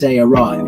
they arrive.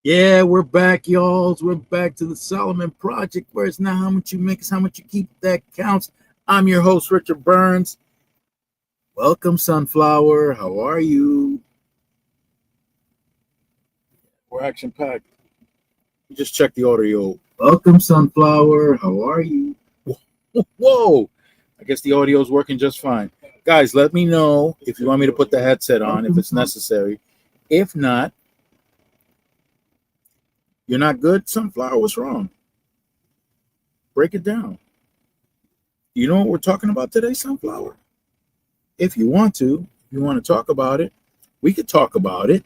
Yeah, we're back, y'all. We're back to the Solomon Project, where it's not how much you make, it's how much you keep that counts. I'm your host, Richard Burns. Welcome, Sunflower. How are you? We're action packed. Just check the audio. Welcome, Sunflower. How are you? Whoa! I guess the audio is working just fine. Guys, let me know if you want me to put the headset on, if it's necessary. If not, you're not good, Sunflower. What's wrong? Break it down. You know what we're talking about today, Sunflower? If you want to talk about it, we could talk about it.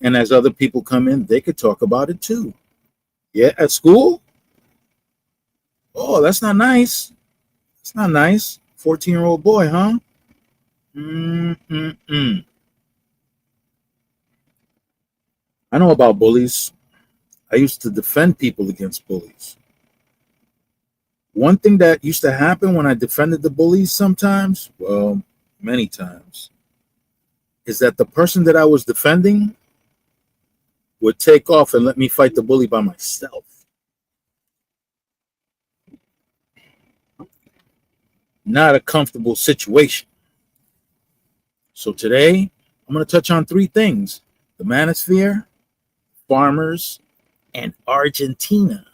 And as other people come in, they could talk about it too. Yeah, at school? Oh, that's not nice. It's not nice. 14-year-old boy, huh? Mm-mm-mm. I know about bullies. I used to defend people against bullies. One thing that used to happen when I defended the bullies sometimes, well, many times, is that the person that I was defending would take off and let me fight the bully by myself. Not a comfortable situation. So today, I'm going to touch on three things: the Manosphere, farmers, and Argentina.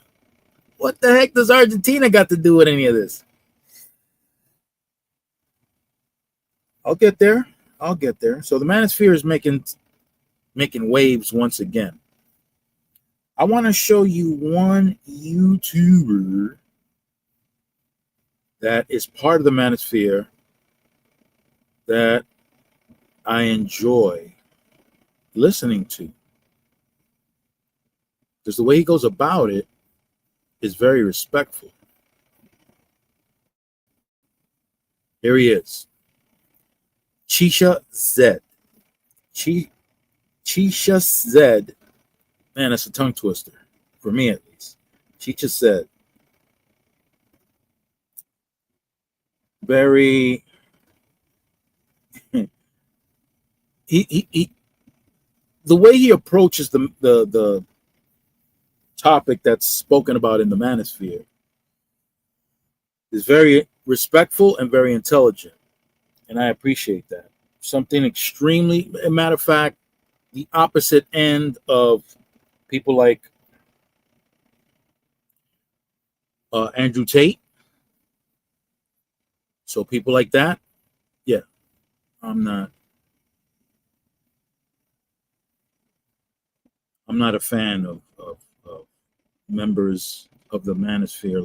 What the heck does Argentina got to do with any of this? I'll get there. So the Manosphere is making waves once again. I want to show you one YouTuber that is part of the Manosphere that I enjoy listening to. Because the way he goes about it is very respectful. Here he is. Chisha Zed. Chisha Zed. Man, that's a tongue twister. For me, at least. Chisha Zed. Very... he the way he approaches the topic that's spoken about in the Manosphere is very respectful and very intelligent. And I appreciate that. Something extremely, a matter of fact, the opposite end of people like Andrew Tate. So people like that, yeah, I'm not a fan of members of the Manosphere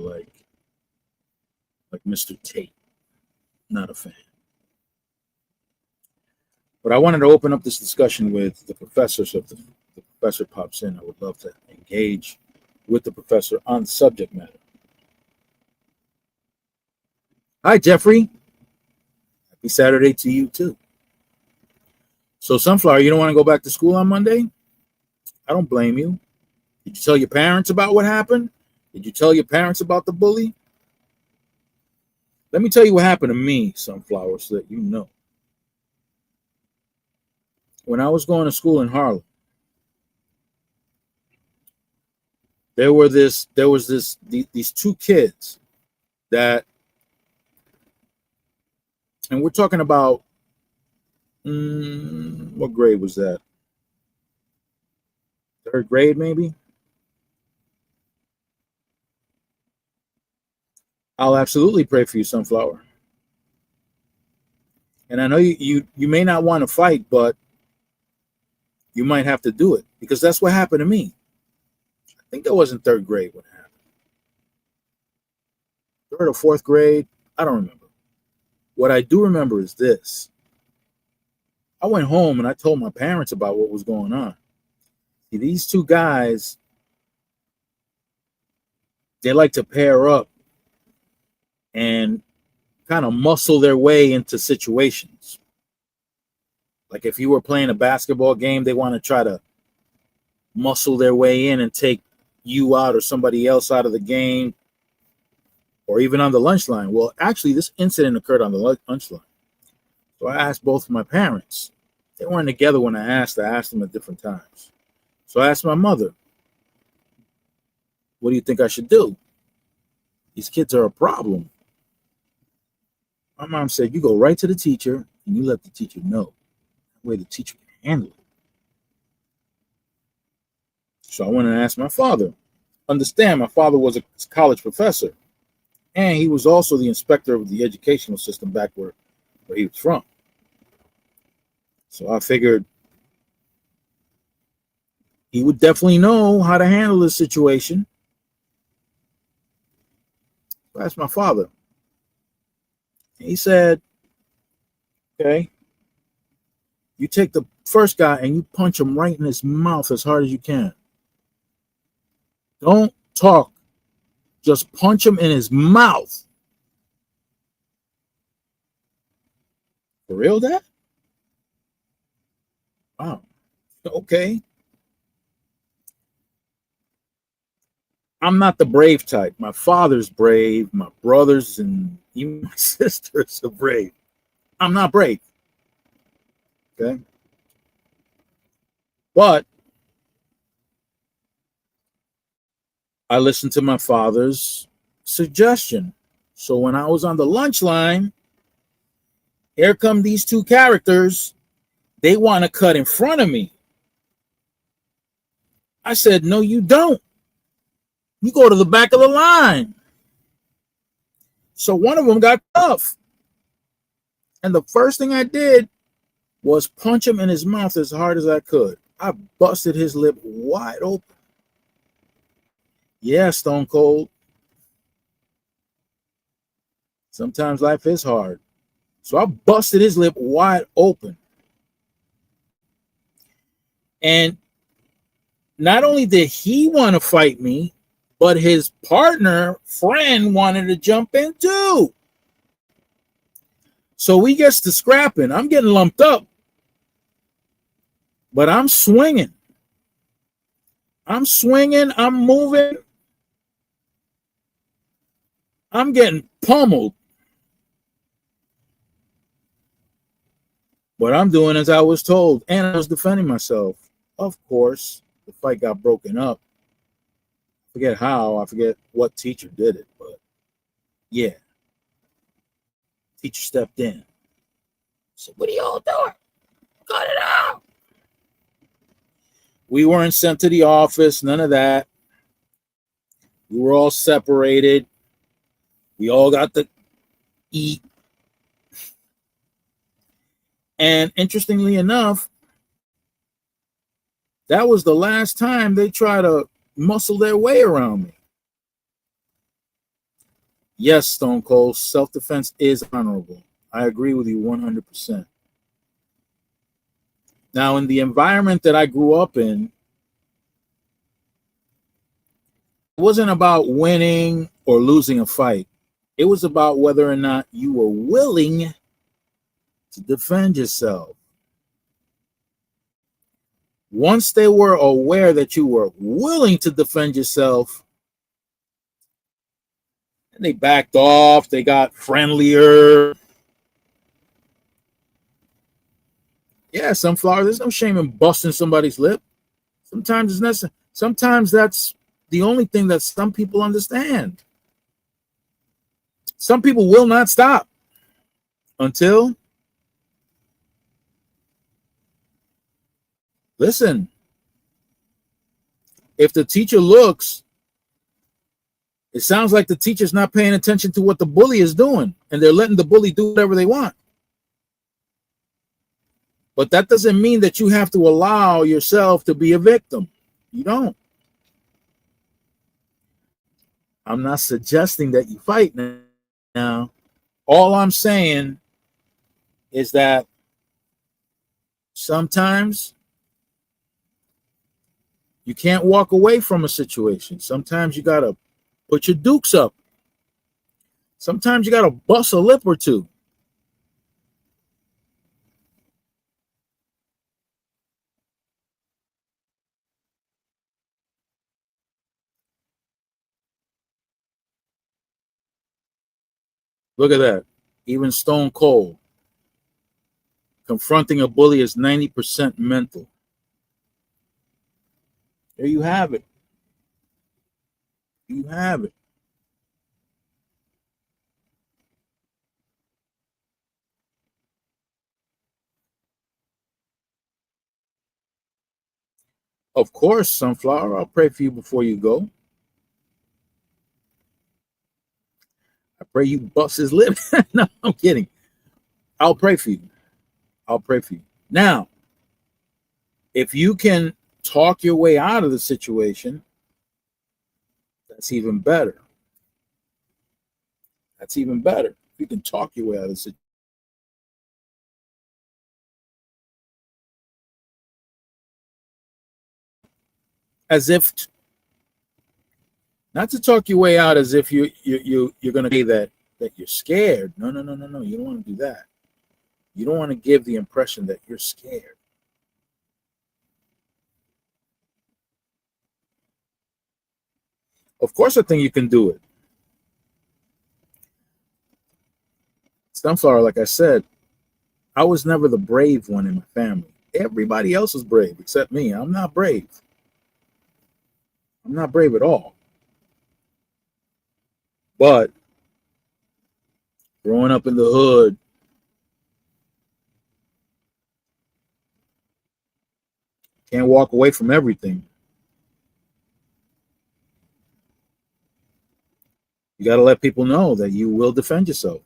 like Mr. Tate. Not a fan. But I wanted to open up this discussion with the professor. So if the professor pops in, I would love to engage with the professor on subject matter. Hi, Jeffrey. Happy Saturday to you, too. So, Sunflower, you don't want to go back to school on Monday? I don't blame you. Did you tell your parents about what happened? Did you tell your parents about the bully? Let me tell you what happened to me, Sunflower, so that you know. When I was going to school in Harlem, there was these two kids that And we're talking about, what grade was that? 3rd grade, maybe? I'll absolutely pray for you, Sunflower. And I know you may not want to fight, but you might have to do it, because that's what happened to me. I think that was in 3rd grade what happened. 3rd or 4th grade, I don't remember. What I do remember is this. I went home and I told my parents about what was going on. See, these two guys, they like to pair up and kind of muscle their way into situations. Like if you were playing a basketball game, they want to try to muscle their way in and take you out or somebody else out of the game, or even on the lunch line. Well, actually, this incident occurred on the lunch line. So I asked both of my parents. They weren't together when I asked them at different times. So I asked my mother, what do you think I should do? These kids are a problem. My mom said, you go right to the teacher and you let the teacher know. That way the teacher can handle it. So I went and asked my father. Understand, my father was a college professor, and he was also the inspector of the educational system back where he was from. So I figured he would definitely know how to handle this situation. So I asked my father. He said, okay, you take the first guy and you punch him right in his mouth as hard as you can. Don't talk. Just punch him in his mouth. For real, Dad? Wow. Okay. I'm not the brave type. My father's brave. My brothers and even my sisters are brave. I'm not brave. Okay. But I listened to my father's suggestion. So when I was on the lunch line, here come these two characters. They want to cut in front of me. I said, no, you don't. You go to the back of the line. So one of them got tough. And the first thing I did was punch him in his mouth as hard as I could. I busted his lip wide open. Yeah, Stone Cold. Sometimes life is hard. So I busted his lip wide open. And not only did he want to fight me, but his friend wanted to jump in too. So we gets to scrapping. I'm getting lumped up. But I'm swinging. I'm moving. I'm getting pummeled. What I'm doing as I was told, and I was defending myself. Of course, the fight got broken up. I forget how, I forget what teacher did it, but yeah. Teacher stepped in. Said, what are y'all doing? Cut it out. We weren't sent to the office, none of that. We were all separated. We all got to eat. And interestingly enough, that was the last time they tried to muscle their way around me. Yes, Stone Cold, self-defense is honorable. I agree with you 100%. Now, in the environment that I grew up in, it wasn't about winning or losing a fight. It was about whether or not you were willing to defend yourself. Once they were aware that you were willing to defend yourself, and they backed off, they got friendlier. Yeah, Sunflower, there's no shame in busting somebody's lip. Sometimes it's necessary. Sometimes that's the only thing that some people understand. Some people will not stop until, listen, if the teacher looks, it sounds like the teacher's not paying attention to what the bully is doing, and they're letting the bully do whatever they want. But that doesn't mean that you have to allow yourself to be a victim. You don't. I'm not suggesting that you fight now. All I'm saying is that sometimes you can't walk away from a situation. Sometimes you got to put your dukes up. Sometimes you got to bust a lip or two. Look at that. Even Stone Cold. Confronting a bully is 90% mental. There you have it. You have it. Of course, Sunflower, I'll pray for you before you go. I pray you bust his lip. No, I'm kidding. I'll pray for you. I'll pray for you. Now, if you can talk your way out of the situation, that's even better. That's even better. If you can talk your way out of the situation. As if, not to talk your way out as if you're going to say that you're scared. No. You don't want to do that. You don't want to give the impression that you're scared. Of course, I think you can do it. Sunflower, like I said, I was never the brave one in my family. Everybody else is brave except me. I'm not brave. I'm not brave at all. But growing up in the hood, can't walk away from everything. You got to let people know that you will defend yourself.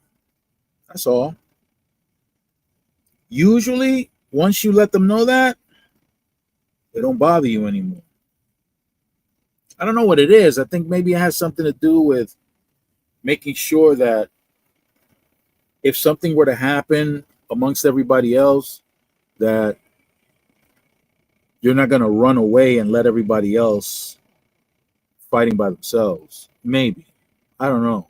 That's all. Usually, once you let them know that, they don't bother you anymore. I don't know what it is. I think maybe it has something to do with making sure that if something were to happen amongst everybody else, that you're not going to run away and let everybody else fighting by themselves. Maybe. I don't know.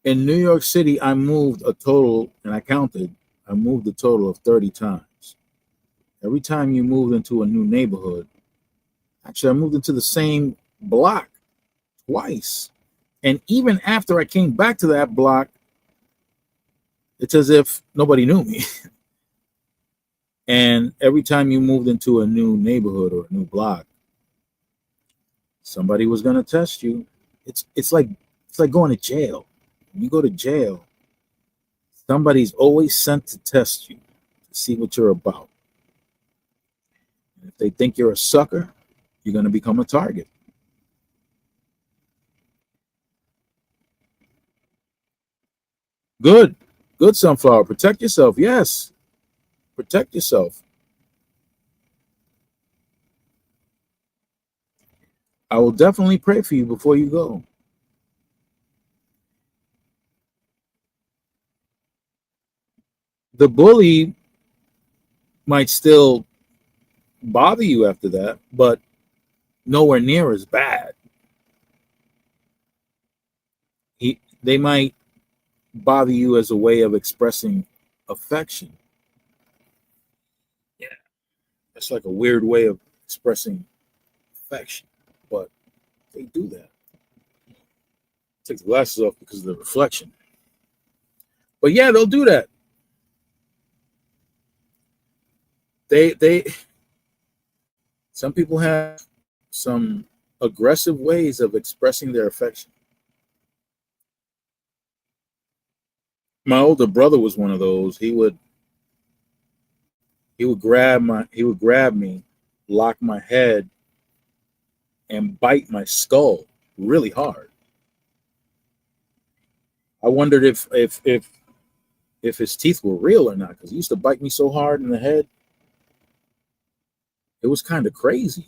In New York City, I moved a total, and I counted, I moved a total of 30 times. Every time you moved into a new neighborhood, actually, I moved into the same block twice. And even after I came back to that block, it's as if nobody knew me. And every time you moved into a new neighborhood or a new block, somebody was going to test you. It's like going to jail. When you go to jail, somebody's always sent to test you to see what you're about. And if they think you're a sucker, you're going to become a target. Good. Good, Sunflower. Protect yourself. Yes. Protect yourself. I will definitely pray for you before you go. The bully might still bother you after that, but nowhere near as bad. They might bother you as a way of expressing affection. Yeah, it's like a weird way of expressing affection, but they do that. Take the glasses off because of the reflection. But yeah, they'll do that. They some people have some aggressive ways of expressing their affection. My older brother was one of those. He would grab me, lock my head, and bite my skull really hard. I wondered if his teeth were real or not, because he used to bite me so hard in the head. It was kind of crazy.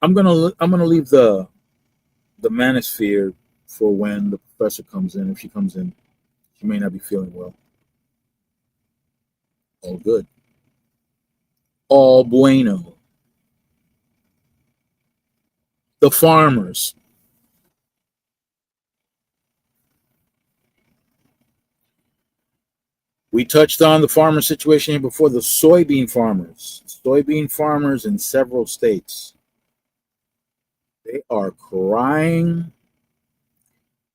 I'm gonna leave the Manosphere for when the professor comes in. If she comes in, she may not be feeling well. All good. All bueno. The farmers. We touched on the farmer situation here before. The soybean farmers. Soybean farmers in several states. They are crying.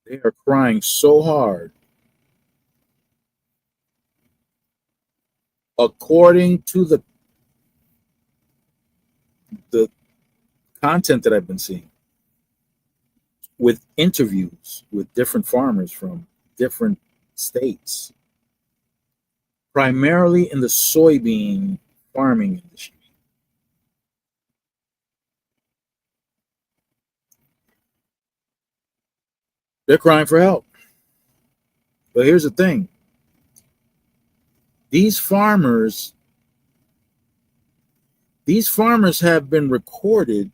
They are crying so hard. According to the content that I've been seeing, with interviews with different farmers from different states, primarily in the soybean farming industry. They're crying for help. But here's the thing. These farmers these farmers have been recorded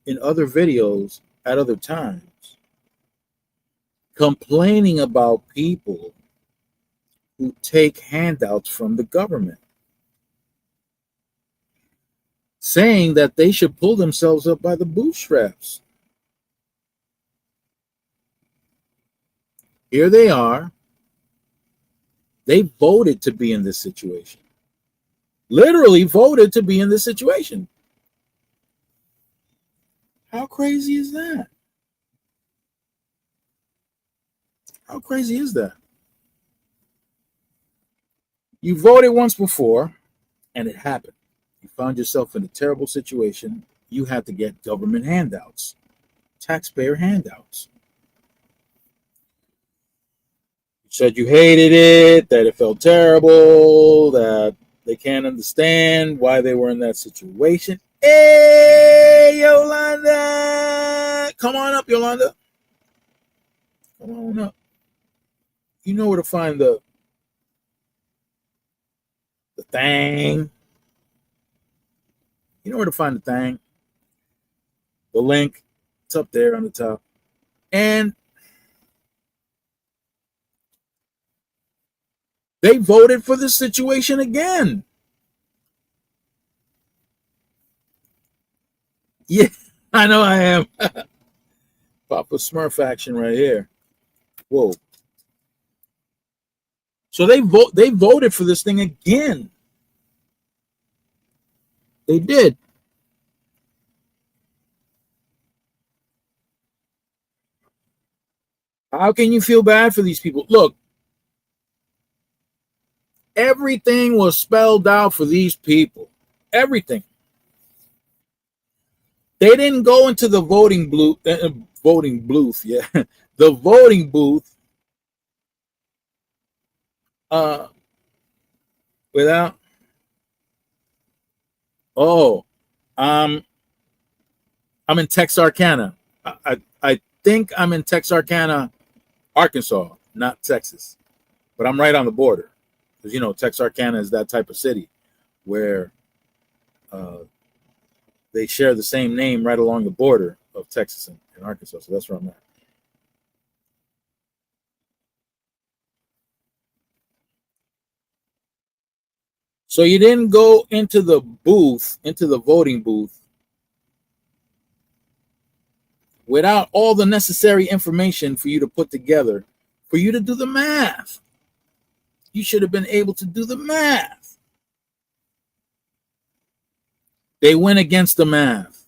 in other videos at other times complaining about people who take handouts from the government, saying that they should pull themselves up by the bootstraps. Here they are. They voted to be in this situation. Literally voted to be in this situation. How crazy is that? How crazy is that? You voted once before and it happened. You found yourself in a terrible situation. You had to get government handouts, taxpayer handouts. You said you hated it, that it felt terrible, that they can't understand why they were in that situation. Hey, Yolanda! Come on up, Yolanda. Come on up. You know where to find the thing. You know where to find the thing. The link. It's up there on the top. And they voted for the situation again. Yeah, I know I am. Papa Smurf action right here. Whoa. So they voted for this thing again. They did. How can you feel bad for these people? Look, everything was spelled out for these people. Everything. They didn't go into the voting booth, yeah, the voting booth, uh, without. Oh, um, I'm in Texarkana. I think I'm in Texarkana, Arkansas, not Texas, but I'm right on the border because Texarkana is that type of city where uh, they share the same name right along the border of Texas and Arkansas. So that's where I'm at. So you didn't go into the booth, into the voting booth, without all the necessary information for you to put together, for you to do the math. You should have been able to do the math. They went against the math.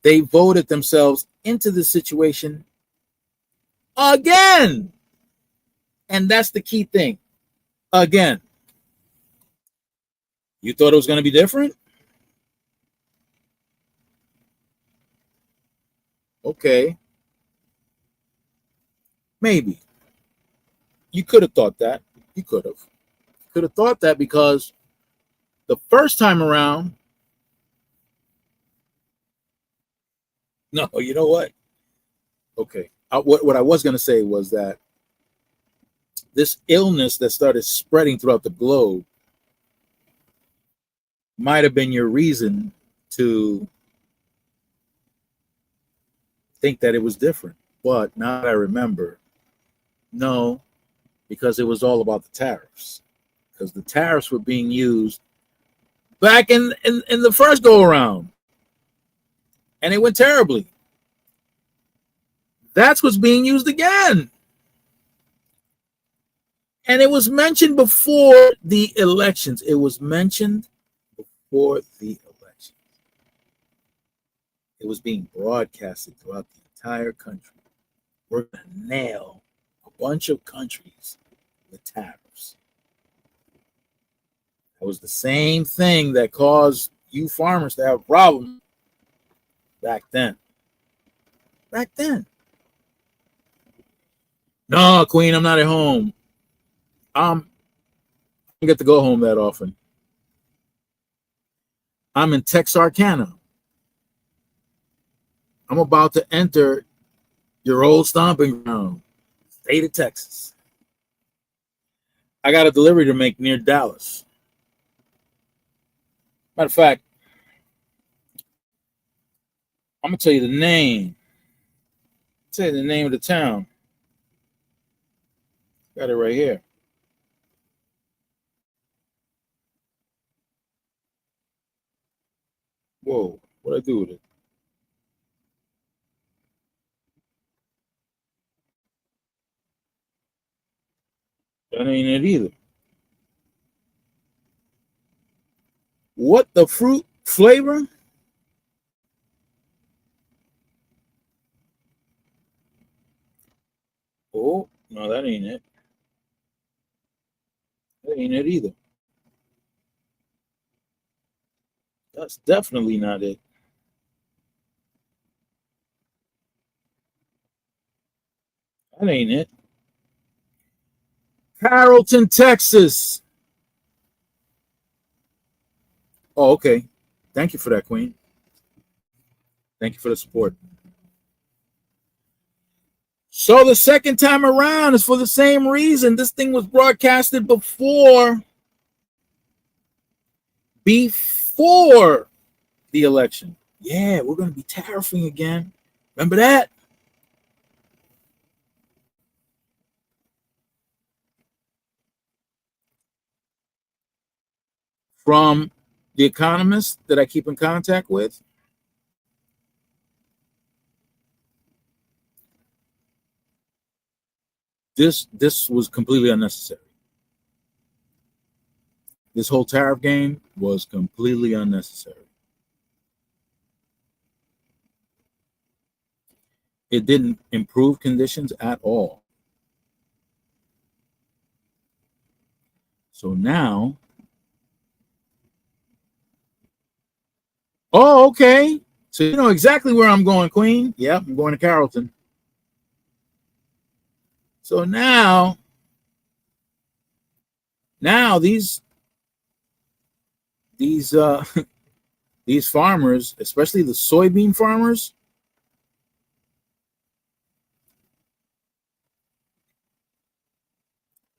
They voted themselves into the situation again. And that's the key thing. Again. You thought it was going to be different? Okay, maybe. You could have thought that. You could have. Could have thought that because the first time around, no, you know what? Okay. What I was going to say was that this illness that started spreading throughout the globe might have been your reason to think that it was different. But now that I remember, no, because it was all about the tariffs. Because the tariffs were being used back in the first go around, and it went terribly. That's what's being used again. And it was mentioned before the elections. It was mentioned before the elections. It was being broadcasted throughout the entire country. We're going to nail a bunch of countries with tariffs. That was the same thing that caused you farmers to have problems back then. Back then. No, Queen, I'm not at home. I don't get to go home that often. I'm in Texarkana. I'm about to enter your old stomping ground, state of Texas. I got a delivery to make near Dallas. Matter of fact, I'm gonna tell you the name. Tell you the name of the town. Got it right here. Whoa, what'd I do with it? That ain't it either. What the fruit flavor? Oh, no, that ain't it. That ain't it either. That's definitely not it. That ain't it. Carrollton, Texas. Oh, okay. Thank you for that, Queen. Thank you for the support. So the second time around is for the same reason. This thing was broadcasted before the election. Yeah, we're going to be tariffing again. Remember that? From the economist that I keep in contact with. This was completely unnecessary. This whole tariff game was completely unnecessary. It didn't improve conditions at all. So now, oh, okay. So you know exactly where I'm going, Queen. Yep, I'm going to Carrollton. So now these these farmers, especially the soybean farmers,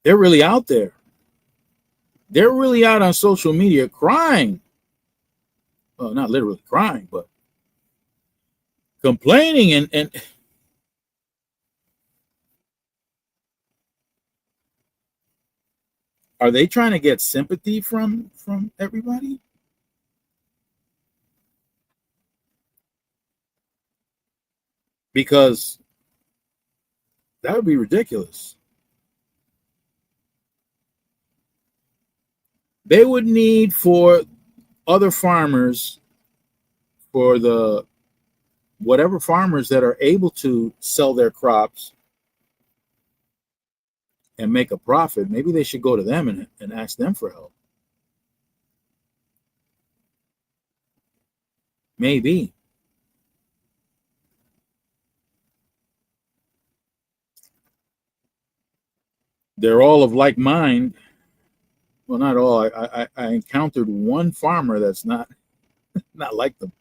they're really out there. They're really out on social media crying. Well, not literally crying, but complaining and are they trying to get sympathy from everybody? Because that would be ridiculous. They would need for other farmers, for the whatever farmers that are able to sell their crops and make a profit, maybe they should go to them and ask them for help. Maybe. They're all of like mind. Well, not all. I encountered one farmer that's not like them,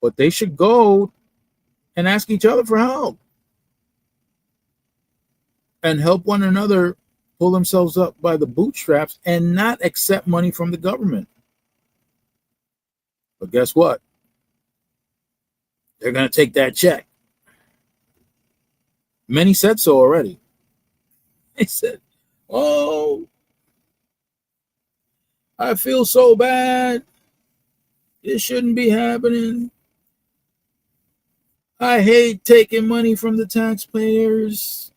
but they should go and ask each other for help and help one another pull themselves up by the bootstraps and not accept money from the government. But guess what? They're going to take that check. Many said so already. They said, "Oh, I feel so bad. This shouldn't be happening. I hate taking money from the taxpayers.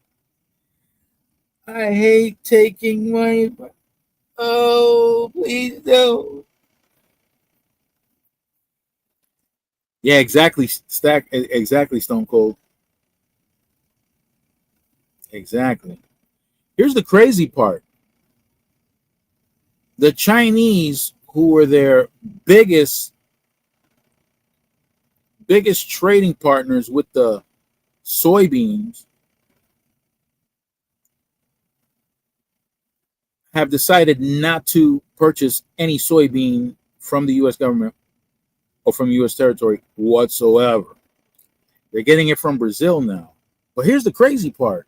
I hate taking money. Oh, please don't." Yeah, exactly. Exactly, Stone Cold. Exactly. Here's the crazy part. The Chinese, who were their biggest trading partners with the soybeans, have decided not to purchase any soybean from the U.S. government or from U.S. territory whatsoever. They're getting it from Brazil now. But here's the crazy part.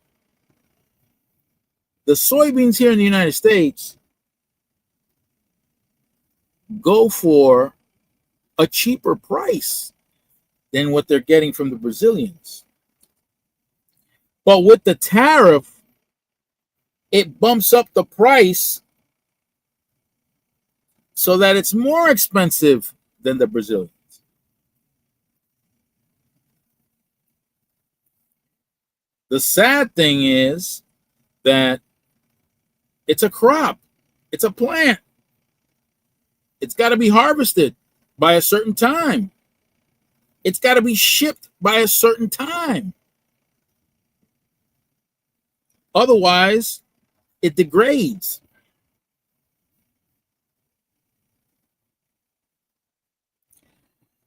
The soybeans here in the United States go for a cheaper price than what they're getting from the Brazilians. But with the tariff, it bumps up the price so that it's more expensive than the Brazilians. The sad thing is that it's a crop, it's a plant. It's got to be harvested by a certain time. It's got to be shipped by a certain time. Otherwise, it degrades.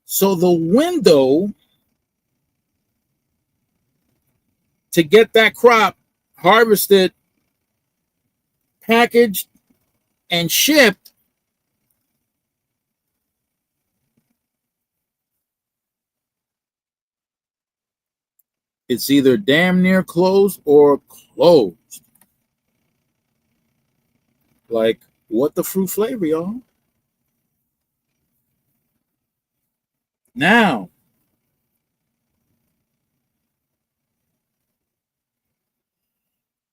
So the window to get that crop harvested, packaged, and shipped it's either damn near closed or closed. Like, what the fruit flavor, y'all? Now,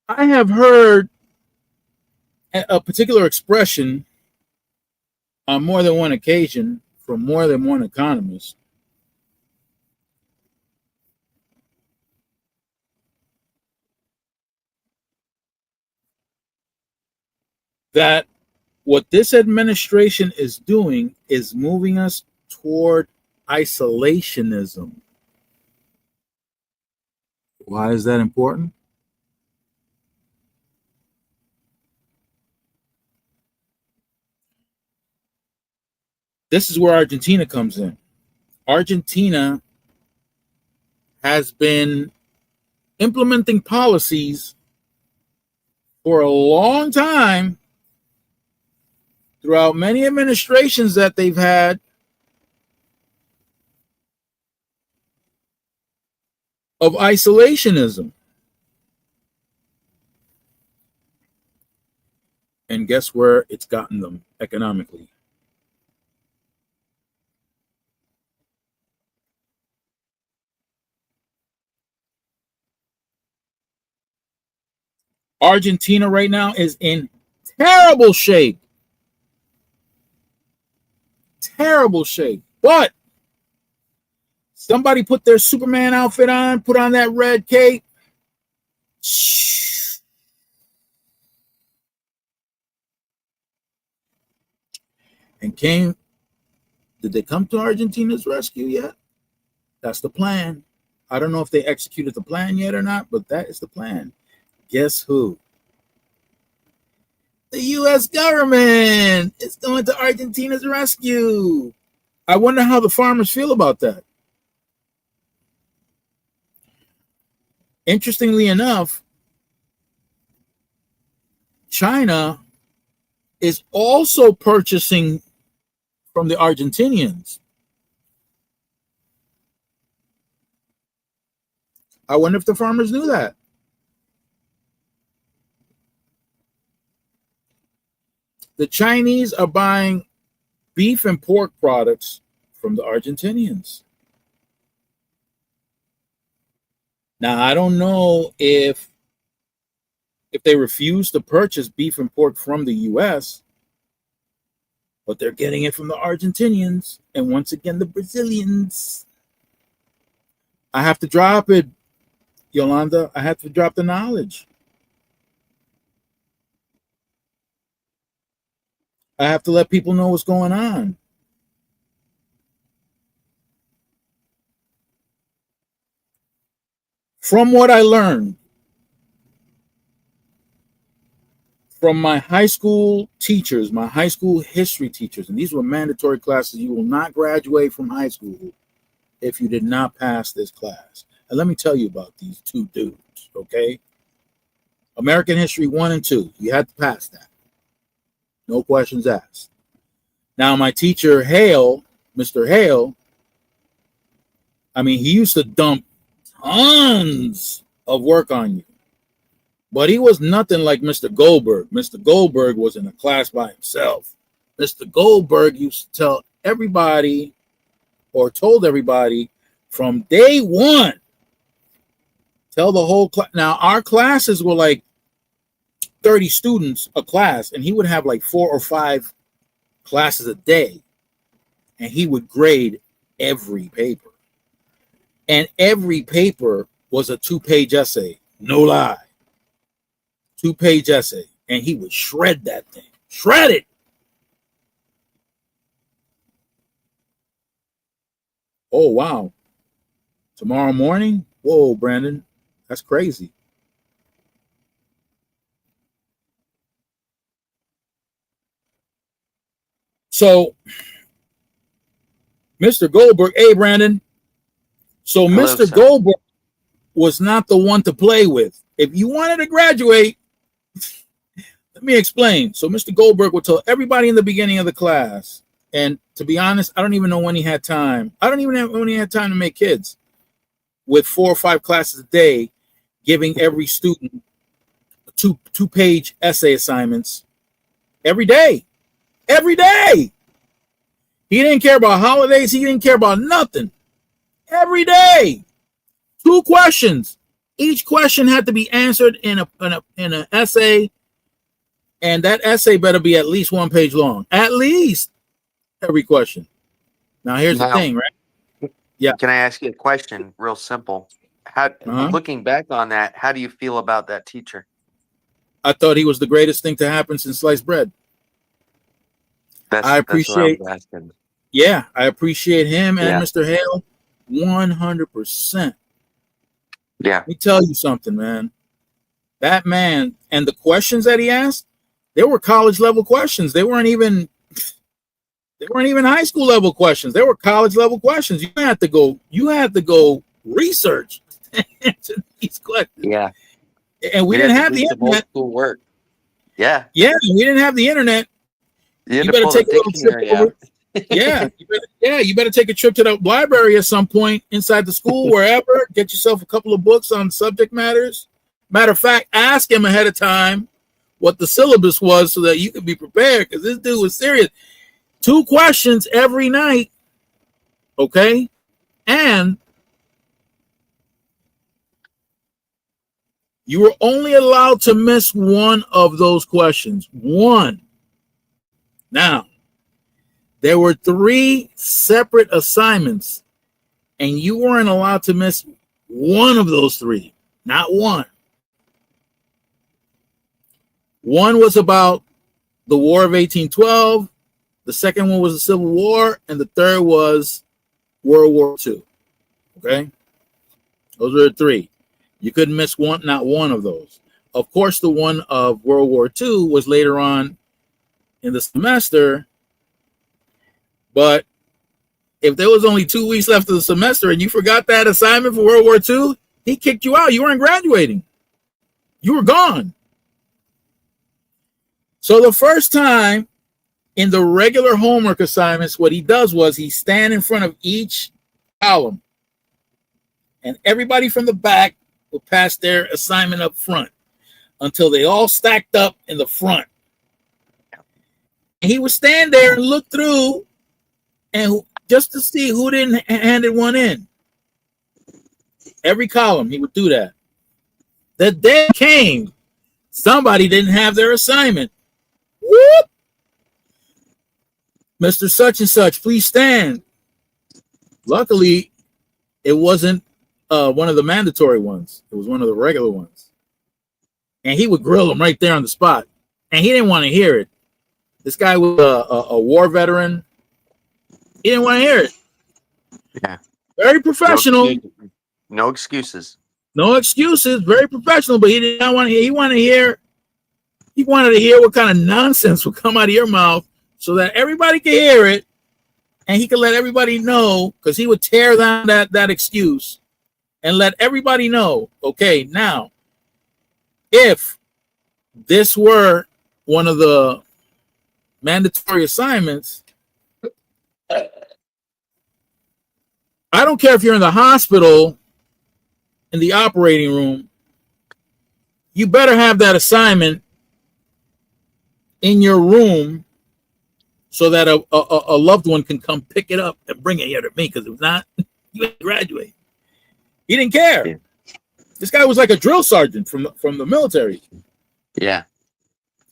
I have heard a particular expression on more than one occasion from more than one economist that what this administration is doing is moving us toward isolationism. Why is that important? This is where Argentina comes in. Argentina has been implementing policies for a long time throughout many administrations that they've had of isolationism. And guess where it's gotten them economically? Argentina right now is in terrible shape. Terrible shape. But somebody put their Superman outfit on, put on that red cape. And came, did they come to Argentina's rescue yet? That's the plan. I don't know if they executed the plan yet or not, but that is the plan. Guess who? The U.S. government is going to Argentina's rescue. I wonder how the farmers feel about that. Interestingly enough, China is also purchasing from the Argentinians. I wonder if the farmers knew that. The Chinese are buying beef and pork products from the Argentinians. Now, I don't know if they refuse to purchase beef and pork from the U.S., but they're getting it from the Argentinians and once again the Brazilians. I have to drop it, Yolanda. I have to drop the knowledge. I have to let people know what's going on. From what I learned from my high school teachers, my high school history teachers, and these were mandatory classes. You will not graduate from high school if you did not pass this class. And let me tell you about these two dudes, okay? American History 1 and 2. You had to pass that. No questions asked. Now, my teacher, Hale, Mr. Hale, he used to dump tons of work on you. But he was nothing like Mr. Goldberg. Mr. Goldberg was in a class by himself. Mr. Goldberg used to tell everybody, or told everybody from day one, tell the whole class. Now, our classes were like 30 students a class, and he would have like 4 or 5 classes a day, and he would grade every paper. And every paper was a 2-page essay, no lie. 2-page essay, and he would shred that thing. Shred it. Oh, wow. Tomorrow morning? Whoa, Brandon. That's crazy. So, Mr. Goldberg, hey, Brandon. So, hello, Mr. Sir. Goldberg was not the one to play with. If you wanted to graduate, let me explain. So Mr. Goldberg would tell everybody in the beginning of the class, and to be honest, I don't even know when he had time. I don't even know when he had time to make kids with 4 or 5 classes a day, giving every student 2-page essay assignments every day. Every day. He didn't care about holidays. He didn't care about nothing. Every day. 2 questions. Each question had to be answered in an essay. And that essay better be at least 1 page long. At least every question. Now, here's the thing, right? Yeah. Can I ask you a question? Real simple. Looking back on that, how do you feel about that teacher? I thought he was the greatest thing to happen since sliced bread. I appreciate. That's what I was asking. Yeah, I appreciate him and Mr. Hale 100%. Yeah. Let me tell you something, man. That man and the questions that he asked, they were college level questions. They weren't even high school level questions. They were college level questions. You had to go research answer these questions. Yeah. And we didn't have the internet. School work. Yeah. Yeah, we didn't have the internet. You better take a little trip over. Yeah, you better take a trip to the library at some point inside the school, wherever. Get yourself a couple of books on subject matters. Matter of fact, ask him ahead of time what the syllabus was so that you could be prepared, because this dude was serious. 2 questions every night, okay? And you were only allowed to miss 1 of those questions. 1. Now, there were 3 separate assignments, and you weren't allowed to miss 1 of those 3. Not 1. One was about the War of 1812. The second one was the Civil War. And the third was World War II. Okay? Those were the 3. You couldn't miss not one of those. Of course, the one of World War II was later on in the semester. But if there was only 2 weeks left of the semester and you forgot that assignment for World War II, He kicked you out. You weren't graduating. You were gone. So the first time in the regular homework assignments, what he does was he stand in front of each column, and everybody from the back would pass their assignment up front until they all stacked up in the front. And he would stand there and look through and just to see who didn't handed one in. Every column, he would do that. The day came, somebody didn't have their assignment. Whoop! Mr. Such and Such, please stand. Luckily, it wasn't one of the mandatory ones. It was one of the regular ones. And he would grill them right there on the spot. And he didn't want to hear it. This guy was a war veteran. He didn't want to hear it. Yeah. Very professional. No excuses. No excuses. Very professional, but he didn't want to hear. He wanted to hear what kind of nonsense would come out of your mouth so that everybody could hear it and he could let everybody know, because he would tear down that excuse and let everybody know, okay, now, if this were one of the mandatory assignments, I don't care if you're in the hospital, in the operating room, you better have that assignment in your room so that a loved one can come pick it up and bring it here to me, because if not, you ain't graduate. He didn't care. Yeah. This guy was like a drill sergeant from the military. Yeah.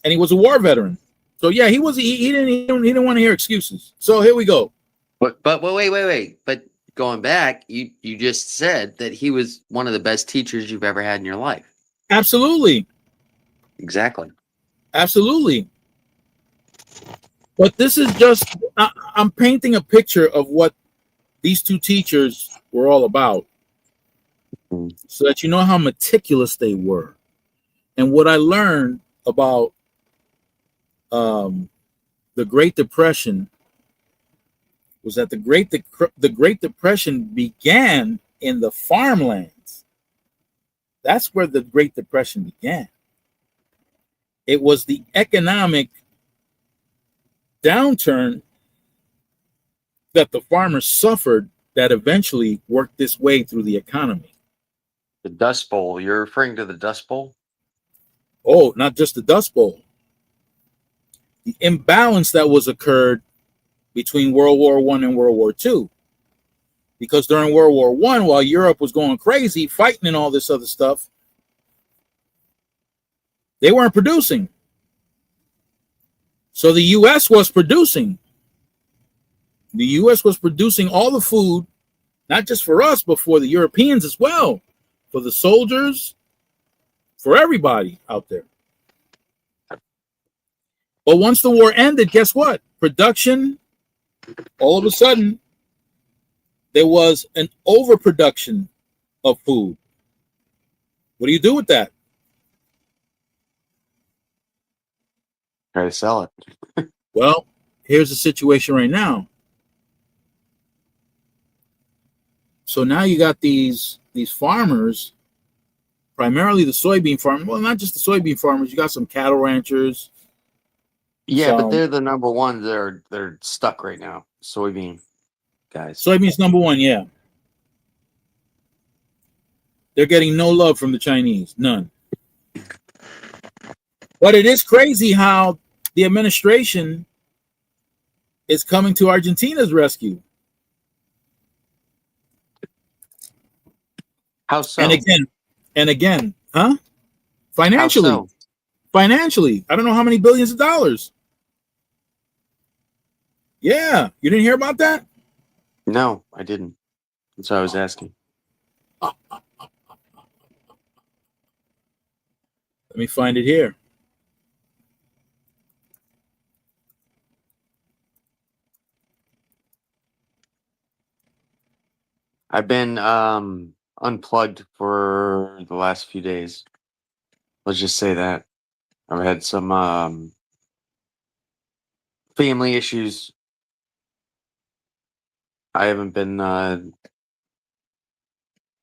And he was a war veteran. So yeah, he didn't want to hear excuses. So here we go. But wait. But going back, you just said that he was one of the best teachers you've ever had in your life. Absolutely. Exactly. Absolutely. But this is just, I'm painting a picture of what these two teachers were all about, so that you know how meticulous they were. And what I learned about the Great Depression was that the Great Depression began in the farmlands. That's where the Great Depression began. It was the economic downturn that the farmers suffered that eventually worked its way through the economy. The Dust Bowl. You're referring to the Dust Bowl? Oh, not just the Dust Bowl. The imbalance that was occurred between World War I and World War II. Because during World War I, while Europe was going crazy, fighting and all this other stuff, they weren't producing. So the U.S. was producing. The U.S. was producing all the food, not just for us, but for the Europeans as well, for the soldiers, for everybody out there. But once the war ended, guess what? Production, all of a sudden, there was an overproduction of food. What do you do with that? Try to sell it. Well, here's the situation right now. So now you got these farmers, primarily the soybean farmers. Well, not just the soybean farmers. You got some cattle ranchers. Yeah, but they're the number one. They're stuck right now. Soybean guys. Soybeans number one, yeah. They're getting no love from the Chinese, none. But it is crazy how the administration is coming to Argentina's rescue. How so? And again, huh? Financially. How so? Financially. I don't know how many billions of dollars. Yeah. You didn't hear about that? No, I didn't. That's what I was asking. Let me find it here. I've been unplugged for the last few days. Let's just say that. I've had some family issues. I haven't been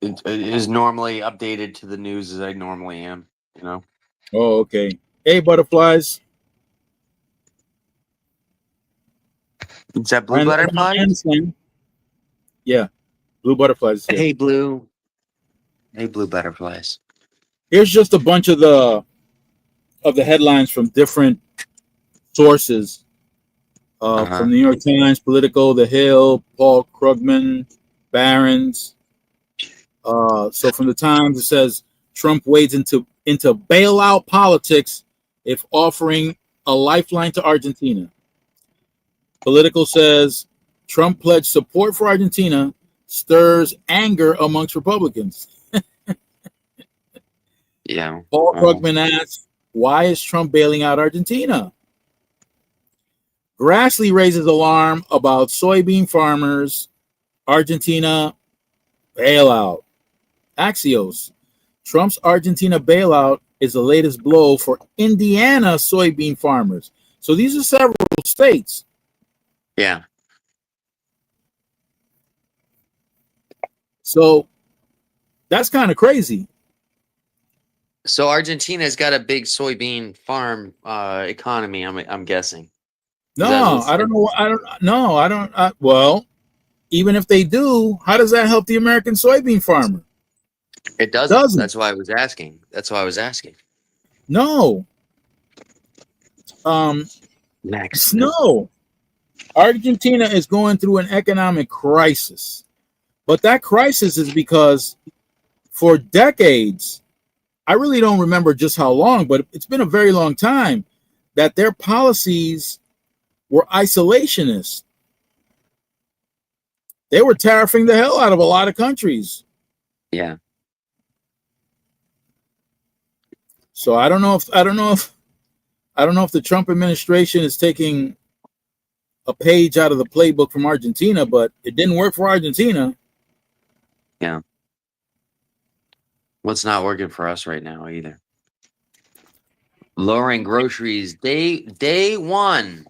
it is normally updated to the news as I normally am. You know. Oh, okay. Hey, butterflies. Is that I, blue I butterfly? understand. Yeah, blue butterflies is here. Hey, blue. Hey, blue butterflies. Here's just a bunch of the headlines from different sources. Uh huh. From the New York Times, Politico, The Hill, Paul Krugman, Barron's. So from the Times, it says Trump wades into bailout politics if offering a lifeline to Argentina. Political says Trump pledged support for Argentina stirs anger amongst Republicans. Yeah. Paul Well. Krugman asks, why is Trump bailing out Argentina? Grassley raises alarm about soybean farmers, Argentina bailout. Axios, Trump's Argentina bailout is the latest blow for Indiana soybean farmers. So these are several states. Yeah. So that's kind of crazy. So Argentina's got a big soybean farm economy. I'm guessing. Is that No, I don't know. I don't know. I don't. Well, even if they do, how does that help the American soybean farmer? It doesn't. Doesn't. That's why I was asking. That's why I was asking. No. Um, Next. no. Argentina is going through an economic crisis, but that crisis is because for decades, I really don't remember just how long, but it's been a very long time that their policies were isolationist. They were tariffing the hell out of a lot of countries. Yeah. So I don't know if the Trump administration is taking a page out of the playbook from Argentina, but it didn't work for Argentina. Yeah. What's not working for us right now either? Lowering groceries day one.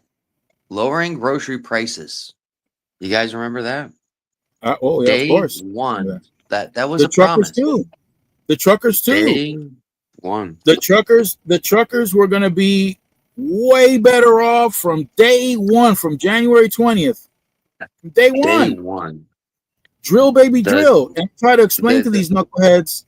Lowering grocery prices. You guys remember that? Oh yeah, of Day course. one. That was The a truckers promise. too. The truckers too. Day one. The truckers were going to be way better off from day one, from January 20th. From day Day one. one. Drill, baby, The drill. And try to explain to the these knuckleheads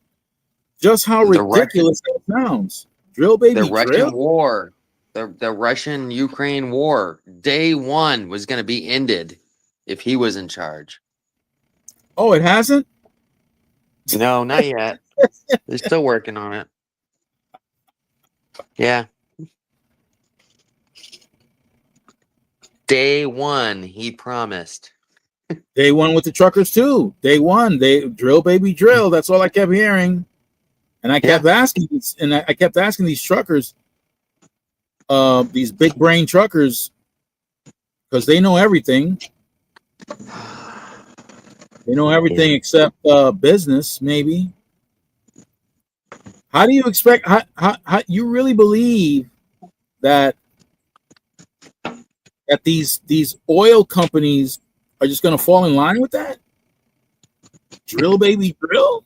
just how the Russian ridiculous that sounds. Drill, the baby, Russian drill. war. The Russian Ukraine war. Day one was gonna be ended if he was in charge. Oh, it hasn't? No, not yet. They're still working on it. Yeah. Day one, he promised. Day one with the truckers too. Day one, they drill, baby, drill. That's all I kept hearing. And I Yeah. kept asking, I kept asking these truckers, these big brain truckers, because they know everything. They know everything Yeah. except business, maybe. How do you expect? How you really believe that these oil companies are just going to fall in line with that? Drill, baby, drill.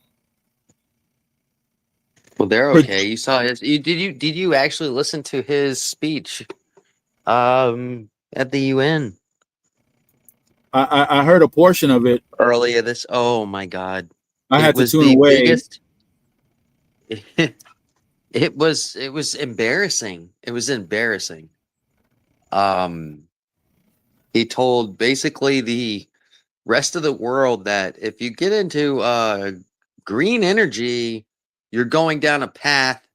Well, they're okay. You saw his. Did you actually listen to his speech? At the UN I heard a portion of it. earlier this. Oh my God! I It had to was tune the away. biggest. It was embarrassing. It was embarrassing. Um, he told basically the rest of the world that if you get into green energy, you're going down a path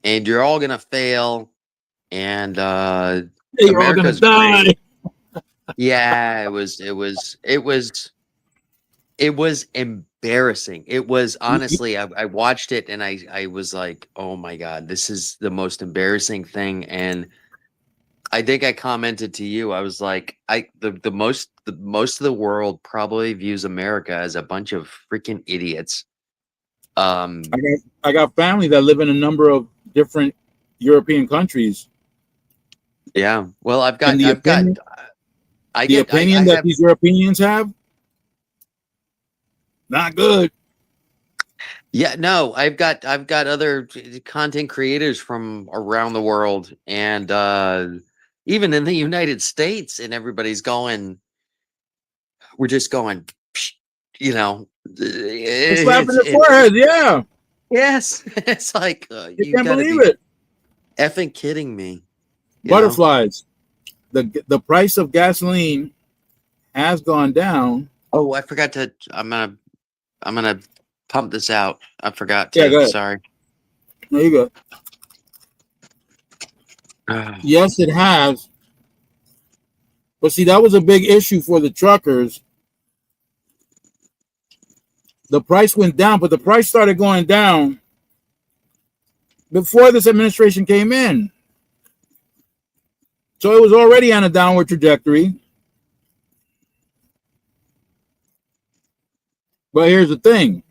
and you're all gonna fail. And Hey, you're all gonna America's die. great. Yeah, it was embarrassing. It was honestly, I watched it and I was like, oh my God, this is the most embarrassing thing. And I think I commented to you, I was like, the most of the world probably views America as a bunch of freaking idiots. I got family that live in a number of different European countries, Yeah. Well, and the I opinion that have these Europeans have, not good. Yeah, no, I've got other content creators from around the world, and even in the United States, and everybody's going. We're just going. Psh, you know, It's slapping it's their it. forehead. Yeah, Yes, it's like you you can't got to believe be it. effing kidding me. You know. Butterflies. The price of gasoline has gone down. Oh, I forgot to. I'm gonna pump this out. I forgot Yeah, to. go ahead. Sorry. There you go. Yes, it has. But see, that was a big issue for the truckers. The price went down, but the price started going down before this administration came in. So it was already on a downward trajectory. But here's the thing.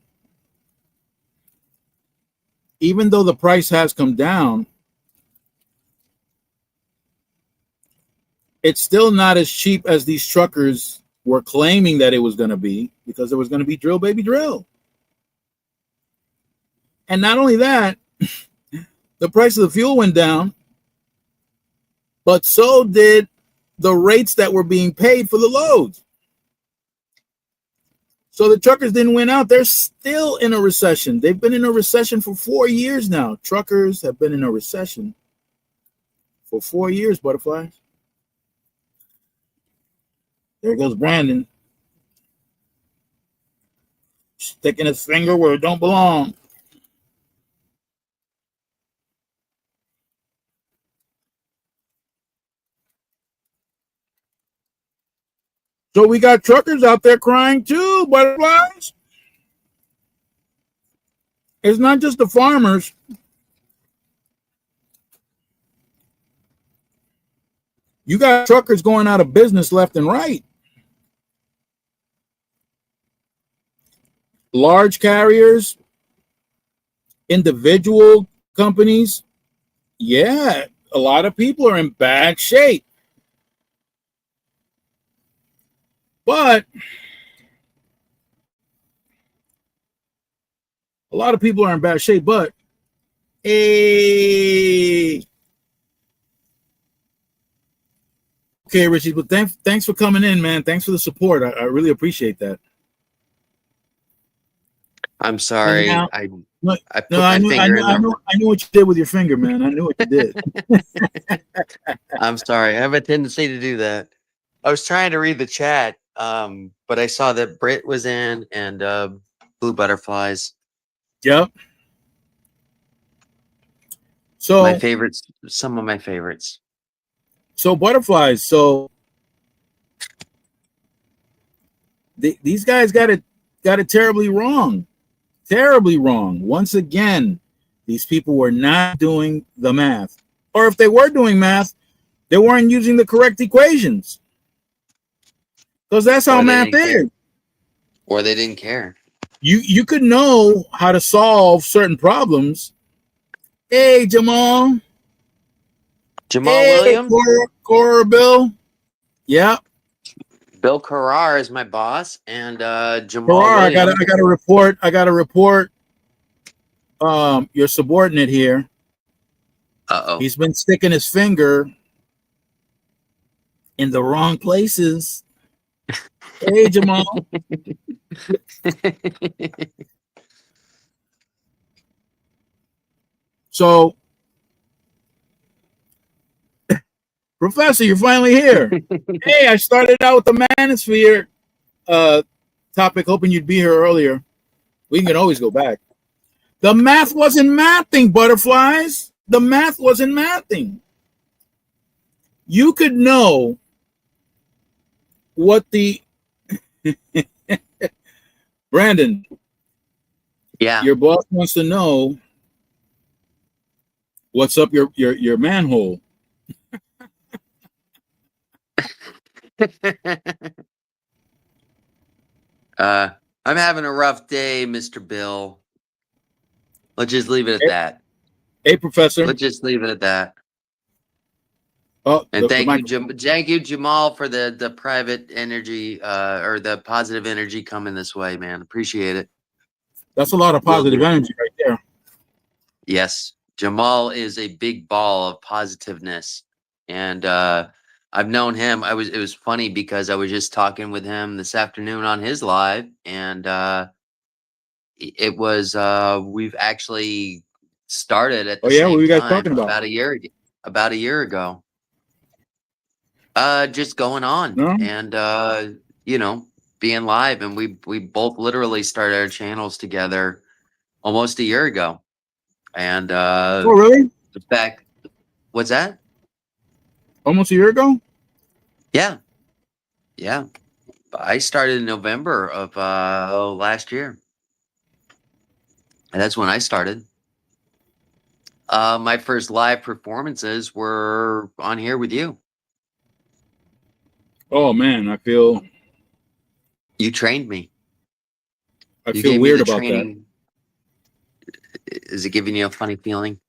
Even though the price has come down, it's still not as cheap as these truckers were claiming that it was going to be, because it was going to be drill, baby, drill. And not only that, the price of the fuel went down, but so did the rates that were being paid for the loads. So the truckers didn't win out. They're still in a recession. They've been in a recession for 4 years now. Truckers have been in a recession for 4 years, butterflies. There goes Brandon, sticking his finger where it don't belong. So we got truckers out there crying too, butterflies. It's not just the farmers. You got truckers going out of business left and right. Large carriers, individual companies. Yeah, a lot of people are in bad shape. But a lot of people are in bad shape. But okay, Richie. But thanks for coming in, man. Thanks for the support. I really appreciate that. I'm And sorry. now, I no, put my finger in the. I knew what you did with your finger, man. I knew what you did. I'm sorry. I have a tendency to do that. I was trying to read the chat, but I saw that Brit was in and Blue Butterflies. Yep. My So favorites, some of my favorites. butterflies. So these guys got it terribly wrong. Terribly wrong. Once again, these people were not doing the math. Or if they were doing math, they weren't using the correct equations. Because that's how Or they math didn't care. is. Or they didn't care. You could know how to solve certain problems. Hey, Jamal. Jamal Hey, Williams? Cora Bill. Yeah. Bill Carrar is my boss, and Jamal Farrar, I Williams. got to report your subordinate here. Uh-oh. He's been sticking his finger in the wrong places. Hey, Jamal. So, Professor, you're finally here. Hey, I started out with the Manosphere topic, hoping you'd be here earlier. We can always go back. The math wasn't mathing, butterflies. The math wasn't mathing. You could know what the Brandon, Yeah. your boss wants to know what's up your manhole. I'm having a rough day, Mr. Bill. Let's just leave it at that. Hey, Professor. Let's just leave it at that. Oh, and thank you, Jamal, for the private energy or the positive energy coming this way, man. Appreciate it. That's a lot of Will positive do. energy right there. Yes, Jamal is a big ball of positiveness, and I've known him. It was funny because I was just talking with him this afternoon on his live, and it was we've actually started at Oh the yeah, what were same you guys time talking about? about a year ago. Just going on, No? and you know, being live, and we both literally started our channels together almost a year ago, and Oh really? the fact, what's that? Almost a year ago? Yeah, yeah. I started in November of last year, and that's when I started. My first live performances were on here with you. Oh man, You trained me. I You feel gave me weird the about that. training. Is it giving you a funny feeling?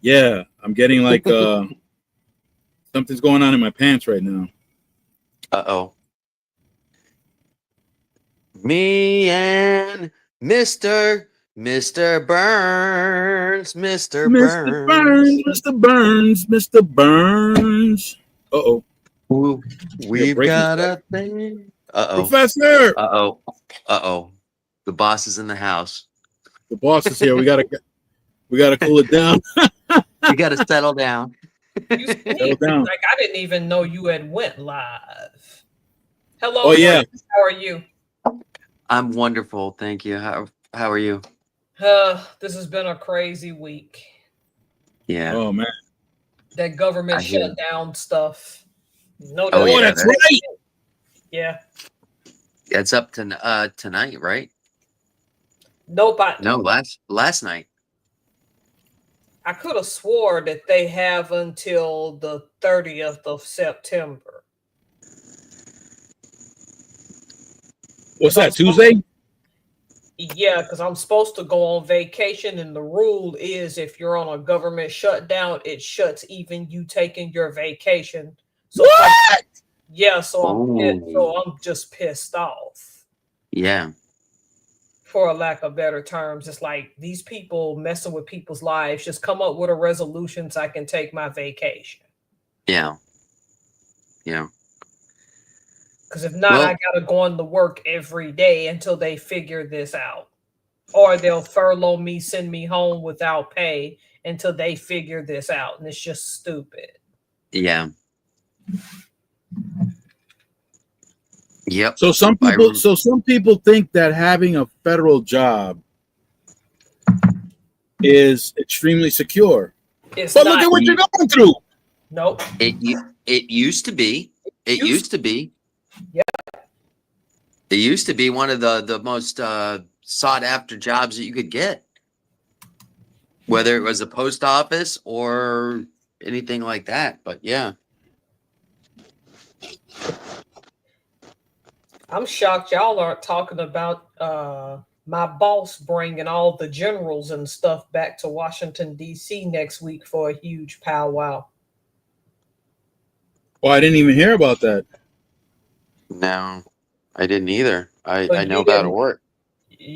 Yeah, I'm getting like something's going on in my pants right now. Uh-oh. Me and Mr. Burns, Mr. Mr. Burns, Burns. Mr. Burns, Mr. Burns. Uh-oh. Ooh, You're we've breaking got stuff. a thing. Uh-oh. Professor! Uh-oh. Uh-oh. The boss is in the house. The boss is here. We gotta cool it down. You got to settle down. You Settle sneezed. down. Like I didn't even know you had went live. Hello, Oh yeah. friends. How are you? I'm wonderful, thank you. How are you? This has been a crazy week. Yeah, Oh man. That government I hear. shutdown stuff. No, Oh, Oh, yeah, that's right. Yeah. It's up to tonight, right? Nope. No, last night. I could have swore that they have until the 30th of September. What's that, I'm Tuesday? Yeah, because I'm supposed to go on vacation, and the rule is if you're on a government shutdown, it shuts even you taking your vacation. So What? yeah, so I'm pissed, Oh, so I'm just pissed off, yeah, for a lack of better terms. It's like these people messing with people's lives. Just come up with a resolution so I can take my vacation. yeah, yeah. Because if not, I Well, gotta go on to work every day until they figure this out. Or they'll furlough me, send me home without pay until they figure this out. And it's just stupid. yeah, yep. So some people think that having a federal job is extremely secure. It's But look not. at what you're going through. Nope. It used to be. It used to be. Yeah. It used to be one of the most sought after jobs that you could get, whether it was a post office or anything like that. But yeah, I'm shocked y'all aren't talking about my boss bringing all the generals and stuff back to Washington, D.C. next week for a huge powwow. Oh, I didn't even hear about that. no, I didn't either. So I know you about didn't. Ort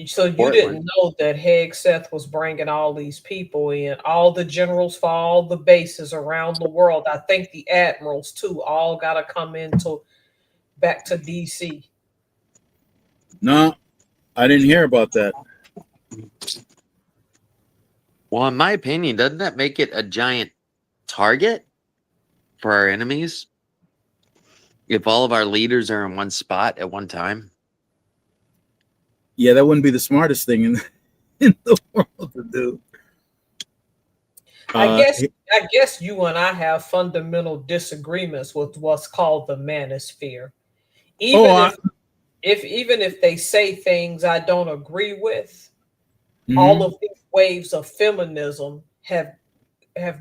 So you Portland. didn't know that Hegseth was bringing all these people in, all the generals for all the bases around the world. I think the admirals too, all got to come into back to DC. No, I didn't hear about that. Well, in my opinion, doesn't that make it a giant target for our enemies? If all of our leaders are in one spot at one time. Yeah, that wouldn't be the smartest thing in the world to do. I guess you and I have fundamental disagreements with what's called the Manosphere. Even if they say things I don't agree with, all of these waves of feminism have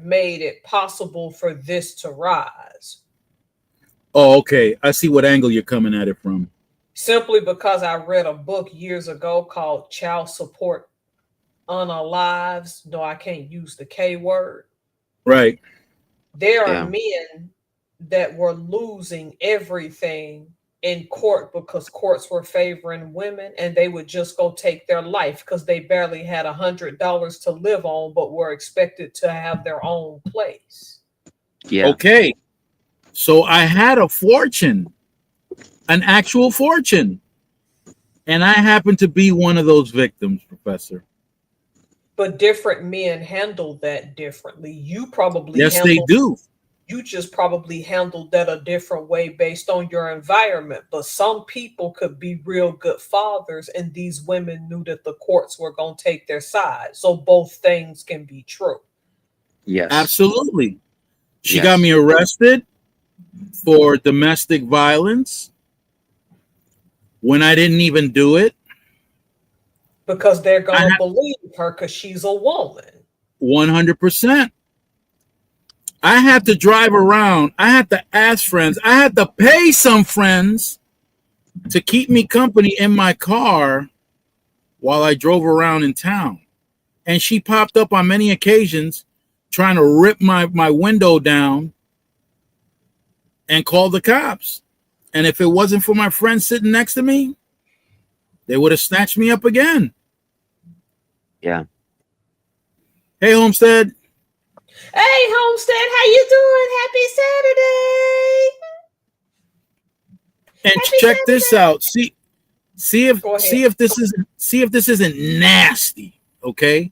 made it possible for this to rise. Oh, okay. I see what angle you're coming at it from. Simply because I read a book years ago called Child Support Unalives. No, I can't use the K word. Right. There are men that were losing everything in court because courts were favoring women, and they would just go take their life because they barely had $100 to live on, but were expected to have their own place. Yeah. Okay. So I had a fortune, an actual fortune. And I happen to be one of those victims, Professor. But different men handle that differently. You probably Yes, they do. You just probably handled that a different way based on your environment. But some people could be real good fathers, and these women knew that the courts were going to take their side. So both things can be true. Yes. Absolutely. She Yes. got me arrested for domestic violence when I didn't even do it. Because they're going to believe her because she's a woman. 100%. I had to drive around. I had to ask friends. I had to pay some friends to keep me company in my car while I drove around in town. And she popped up on many occasions trying to rip my window down and call the cops. And if it wasn't for my friend sitting next to me, they would have snatched me up again. Yeah. Hey, Homestead. Hey, Homestead, how you doing? Happy Saturday. And Happy check Saturday. this out. See if this isn't nasty. Okay.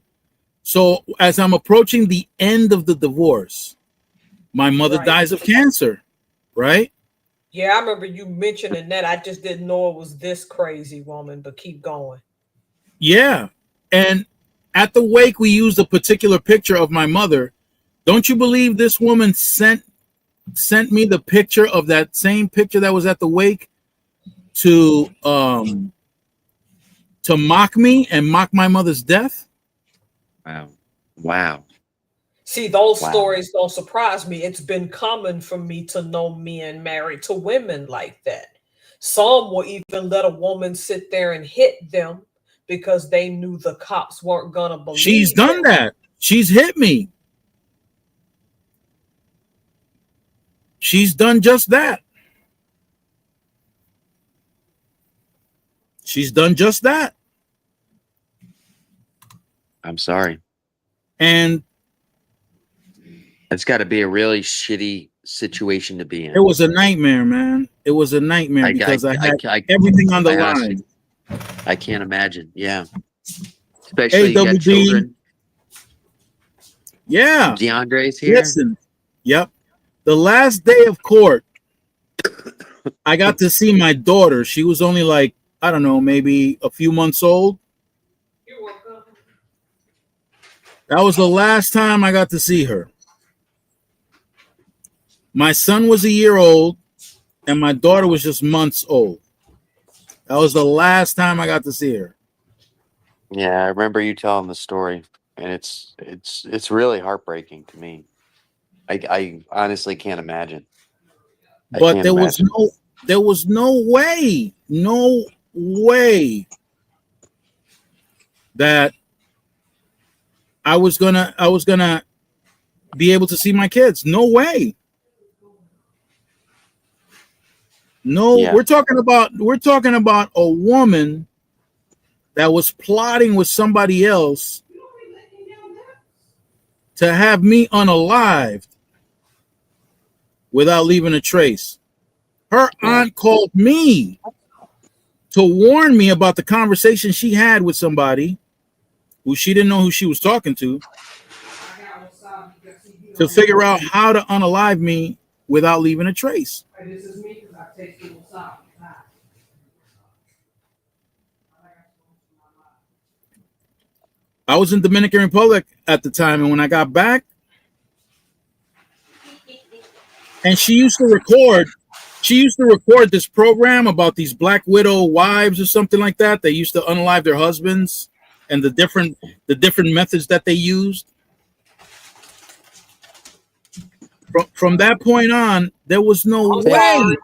So as I'm approaching the end of the divorce, my mother dies of cancer, right? Yeah, I remember you mentioning that. I just didn't know it was this crazy, woman, but keep going. Yeah. And at the wake, we used a particular picture of my mother. Don't you believe this woman sent me the picture of that same picture that was at the wake to mock me and mock my mother's death? Wow. See, those stories don't surprise me. It's been common for me to know men married to women like that. Some will even let a woman sit there and hit them because they knew the cops weren't gonna believe. She's done that. She's hit me. She's done just that. She's done just that. I'm sorry. And it's got to be a really shitty situation to be in. It was a nightmare, man. It was a nightmare because I had everything on the line. I can't imagine. Yeah. Especially you got children. Yeah. DeAndre's here. Listen. Yep. The last day of court, I got to see my daughter. She was only like, I don't know, maybe a few months old. That was the last time I got to see her. My son was a year old, and my daughter was just months old. That was the last time I got to see her. Yeah, I remember you telling the story, and it's really heartbreaking to me. I honestly can't imagine. But there was no way that I was gonna be able to see my kids. No way. No, yeah. We're talking about a woman that was plotting with somebody else to have me unalived without leaving a trace. Her aunt called me to warn me about the conversation she had with somebody who she didn't know who she was talking to figure out how to unalive me without leaving a trace. I was in Dominican Republic at the time, and when I got back, and she used to record this program about these Black Widow wives or something like that. They used to unalive their husbands and the different methods that they used. From that point on, there was no way.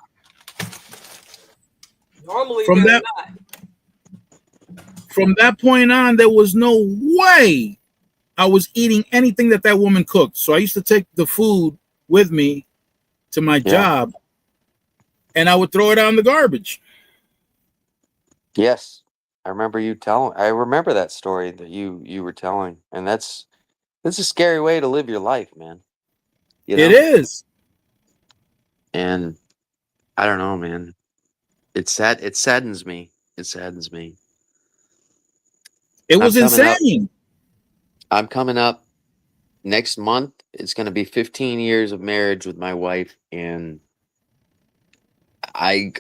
Normally, from that point on, there was no way I was eating anything that woman cooked. So I used to take the food with me to my job, and I would throw it out in the garbage. Yes, I remember you telling. I remember that story that you were telling, and that's a scary way to live your life, man. You It know, is. and I don't know, man. It's sad. It saddens me. It saddens me. It I'm was coming up. insane. I'm coming up next month. It's going to be 15 years of marriage with my wife, and I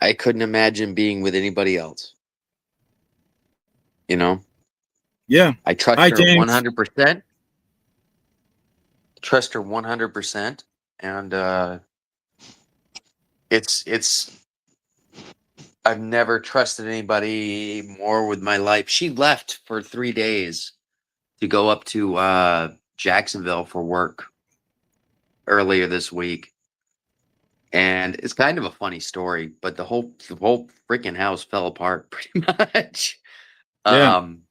I couldn't imagine being with anybody else. You know, Yeah. I trust Hi, her James. 100%. Trust her 100%, and it's I've never trusted anybody more with my life. She left for 3 days to go up to Jacksonville for work earlier this week. And it's kind of a funny story, but the whole freaking house fell apart pretty much. Yeah. Um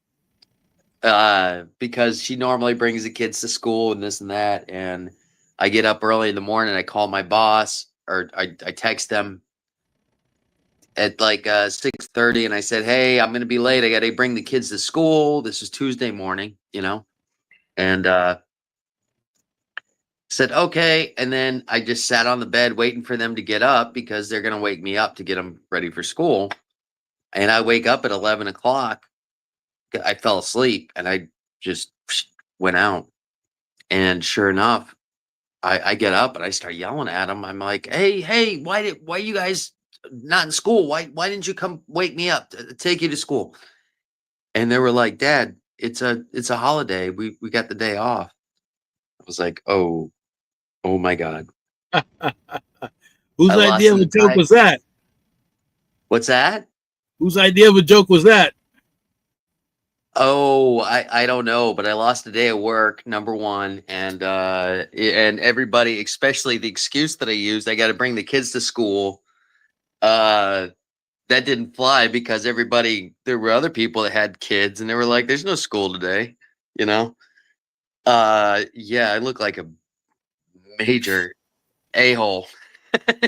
because she normally brings the kids to school and this and that, and I get up early in the morning, I call my boss, or I text them at like 6:30, and I said, "Hey, I'm gonna be late. I gotta bring the kids to school." This is Tuesday morning, and said, "Okay." And then I just sat on the bed waiting for them to get up because they're gonna wake me up to get them ready for school. And I wake up at 11 o'clock. I fell asleep and I just went out. And sure enough, I get up and I start yelling at them. I'm like, "Hey, why you guys not in school? Why didn't you come wake me up to take you to school?" And they were like, "Dad, it's a holiday. We got the day off." I was like, "Oh my God." I Whose lost idea of an a joke entire. was that? What's that? Whose idea of a joke was that? Oh, I don't know, but I lost a day of work, number one, and everybody, especially the excuse that I used, I got to bring the kids to school. Uh, that didn't fly because there were other people that had kids, and they were like, "There's no school today," you know. Yeah, I look like a major a-hole,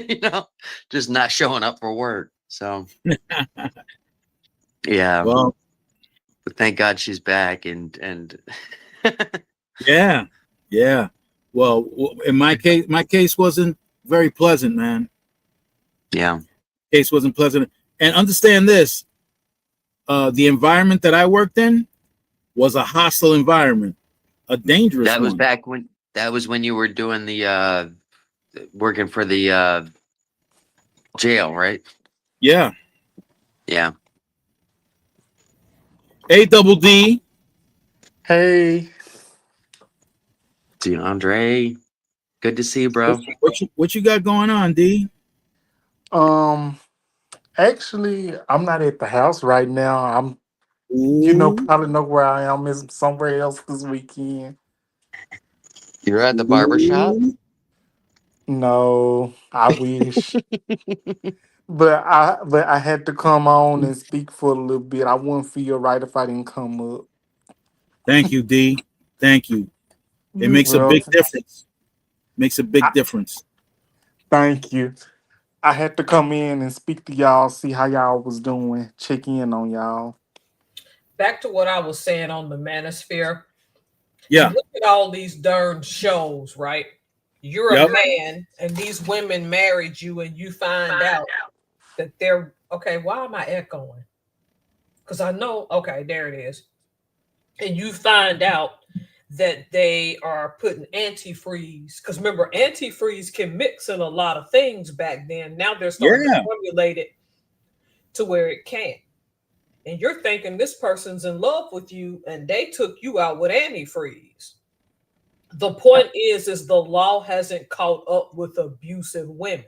you know, just not showing up for work. So yeah, Well, but thank God she's back, and yeah, yeah. Well, in my case wasn't very pleasant, man. yeah. Case wasn't pleasant. And understand this: the environment that I worked in was a hostile environment, a dangerous That was one. back when that was when you were doing the working for the jail, right? Yeah. Yeah. A double D. Hey, DeAndre, good to see you, What, bro. what you got going on, D? um, actually, I'm not at the house right now. Ooh, Probably know where I am is somewhere else this weekend. You're at the barber shop? ooh. No, I wish, but I had to come on and speak for a little bit. I wouldn't feel right if I didn't come up. Thank you, D. Thank you. It You makes a big welcome. difference. Makes a big I, difference. thank you. I had to come in and speak to y'all, see how y'all was doing, check in on y'all. Back to what I was saying on the Manosphere. You Yeah. look at all these darn shows, right? You're a Yep. man, and these women married you, and you find out that they're okay. Why am I echoing? Because I know, okay, there it is. And you find out that they are putting antifreeze. Because remember, antifreeze can mix in a lot of things back then. Now they're starting to Yeah. formulate it to where it can't. And you're thinking this person's in love with you, and they took you out with antifreeze. The point is the law hasn't caught up with abusive women.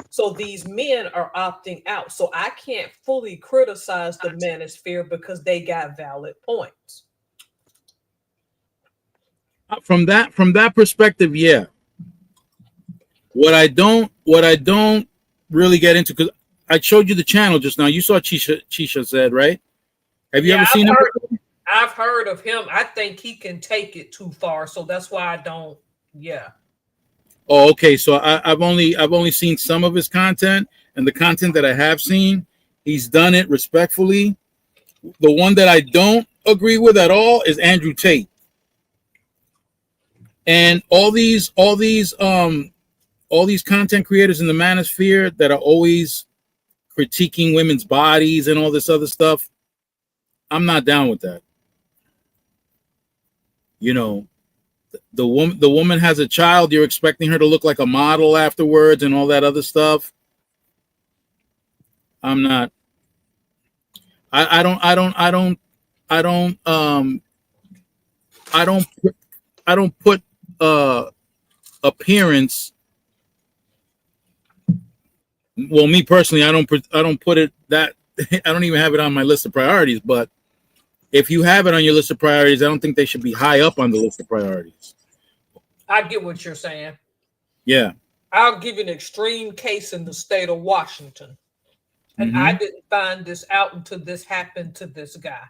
So these men are opting out. So I can't fully criticize the manosphere because they got valid points. From that perspective, yeah. What I don't really get into, because I showed you the channel just now. You saw Chisha said, right? Have you Yeah, ever seen him before? I've heard of him. I think he can take it too far. So that's why I don't, yeah. Oh, okay. So I've only seen some of his content, and the content that I have seen, he's done it respectfully. The one that I don't agree with at all is Andrew Tate, and all these content creators in the manosphere that are always critiquing women's bodies and all this other stuff. I'm not down with that. You know, the woman has a child. You're expecting her to look like a model afterwards and all that other stuff. I'm not. I don't put appearance. Well, me personally, I don't put it that I don't even have it on my list of priorities. But if you have it on your list of priorities, I don't think they should be high up on the list of priorities. I get what you're saying. Yeah. I'll give you an extreme case in the state of Washington. And I didn't find this out until this happened to this guy.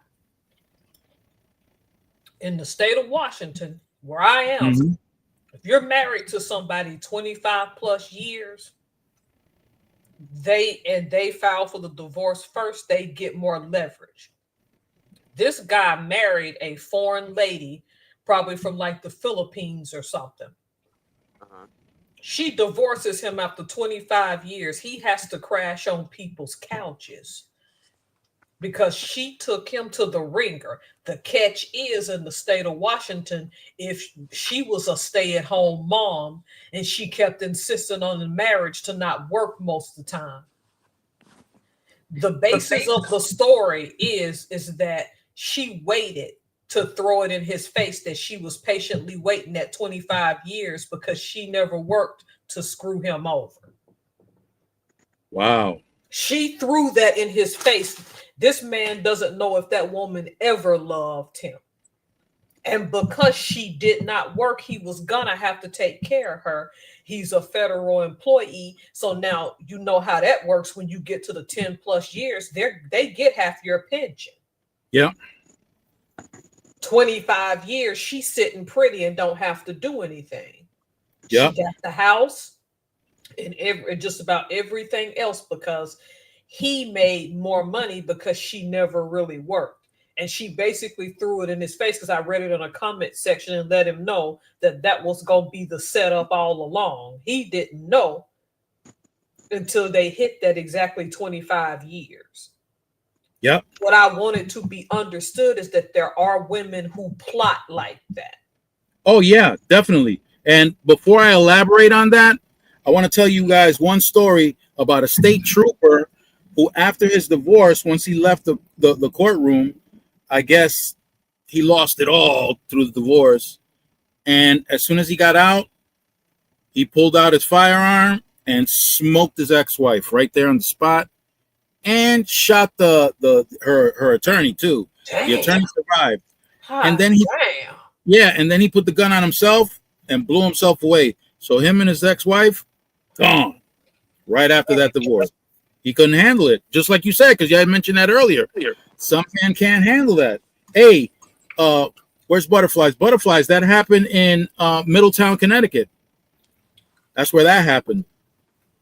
In the state of Washington, where I am, if you're married to somebody 25 plus years, they file for the divorce first, they get more leverage. This guy married a foreign lady, probably from like the Philippines or something. She divorces him after 25 years. He has to crash on people's couches because she took him to the ringer. The catch is, in the state of Washington, if she was a stay-at-home mom and she kept insisting on the marriage to not work most of the time. The basis of the story is that she waited to throw it in his face that she was patiently waiting at 25 years because she never worked to screw him over. Wow. She threw that in his face. This man doesn't know if that woman ever loved him. And because she did not work, he was gonna have to take care of her. He's a federal employee. So now you know how that works. When you get to the 10 plus years, they get half your pension. Yeah. 25 years, she's sitting pretty and don't have to do anything. Yeah. She got the house and just about everything else because he made more money because she never really worked. And she basically threw it in his face because I read it in a comment section and let him know that was going to be the setup all along. He didn't know until they hit that exactly 25 years. Yep. What I wanted to be understood is that there are women who plot like that. Oh, yeah, definitely. And before I elaborate on that, I want to tell you guys one story about a state trooper who, after his divorce, once he left the courtroom, I guess he lost it all through the divorce. And as soon as he got out, he pulled out his firearm and smoked his ex-wife right there on the spot. And shot her attorney too. Damn. The attorney survived, and then he put the gun on himself and blew himself away. So him and his ex-wife gone right after that divorce. He couldn't handle it, just like you said, because you had mentioned that earlier. Some men can't handle that. Hey, where's Butterflies? Butterflies, that happened in Middletown, Connecticut. That's where that happened.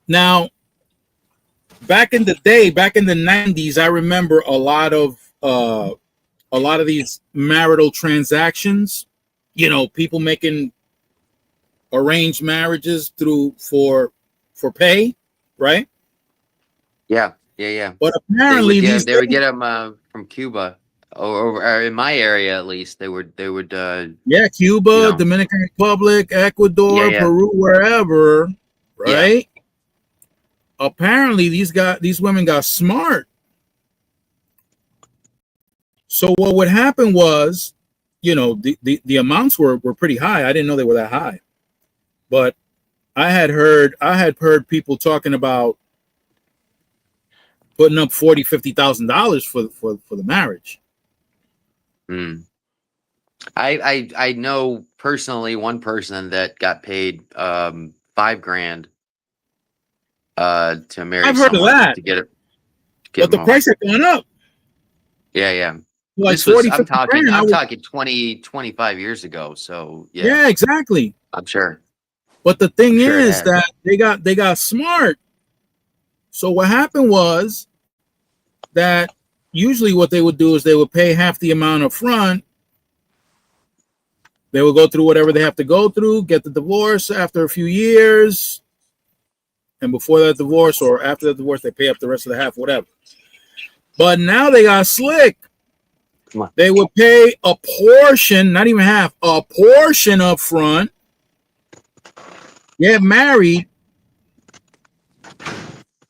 Now, back in the day, back in the 90s, I remember a lot of these marital transactions. You know, people making arranged marriages for pay, right? Yeah. But apparently, they would get them from Cuba, or in my area at least. They would. Cuba, you know, Dominican Republic, Ecuador, Peru, wherever, right? Yeah. Apparently, these women got smart. So what would happen was, you know, the amounts were pretty high. I didn't know they were that high, but I had heard people talking about putting up $40,000-$50,000 for the marriage. I know personally one person that got paid $5,000 to marry. I've heard of that to get it, but the price had gone up. Yeah. Like this 40, was, I'm talking talking 20, 25 years ago. So yeah, exactly. I'm sure. But the thing Sure it is has. that they got smart. So what happened was that usually what they would do is they would pay half the amount up front. They will go through whatever they have to go through, get the divorce after a few years. And before that divorce or after the divorce, they pay up the rest of the half, whatever. But now they got slick. Come on. They would pay a portion, not even half, a portion up front, get married,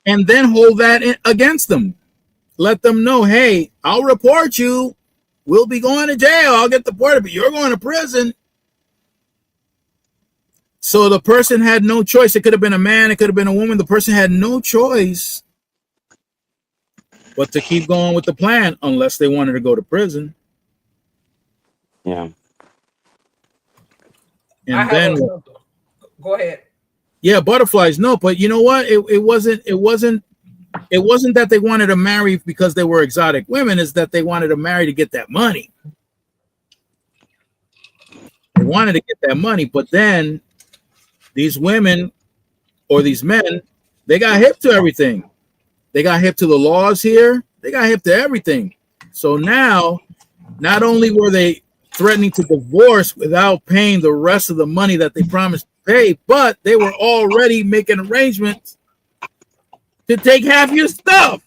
and then hold that against them. Let them know, hey, I'll report you. We'll be going to jail. I'll get deported, but you're going to prison. So the person had no choice. It could have been a man. It could have been a woman. The person had no choice but to keep going with the plan unless they wanted to go to prison. Yeah. And then, go ahead. Yeah, butterflies. No, but you know what? It wasn't that they wanted to marry because they were exotic women. Is that they wanted to marry to get that money. They wanted to get that money, but then these women or these men, they got hip to everything. They got hip to the laws here. They got hip to everything. So now, not only were they threatening to divorce without paying the rest of the money that they promised to pay, but they were already making arrangements to take half your stuff.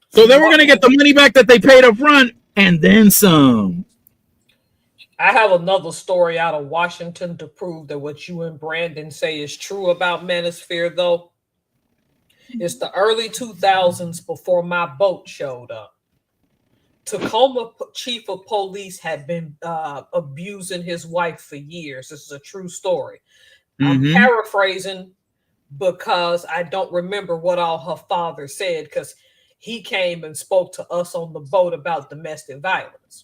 So they were going to get the money back that they paid up front and then some. I have another story out of Washington to prove that what you and Brandon say is true about Manosphere, though. It's the early 2000s before my boat showed up. Tacoma chief of police had been abusing his wife for years. This is a true story. I'm paraphrasing because I don't remember what all her father said because he came and spoke to us on the boat about domestic violence.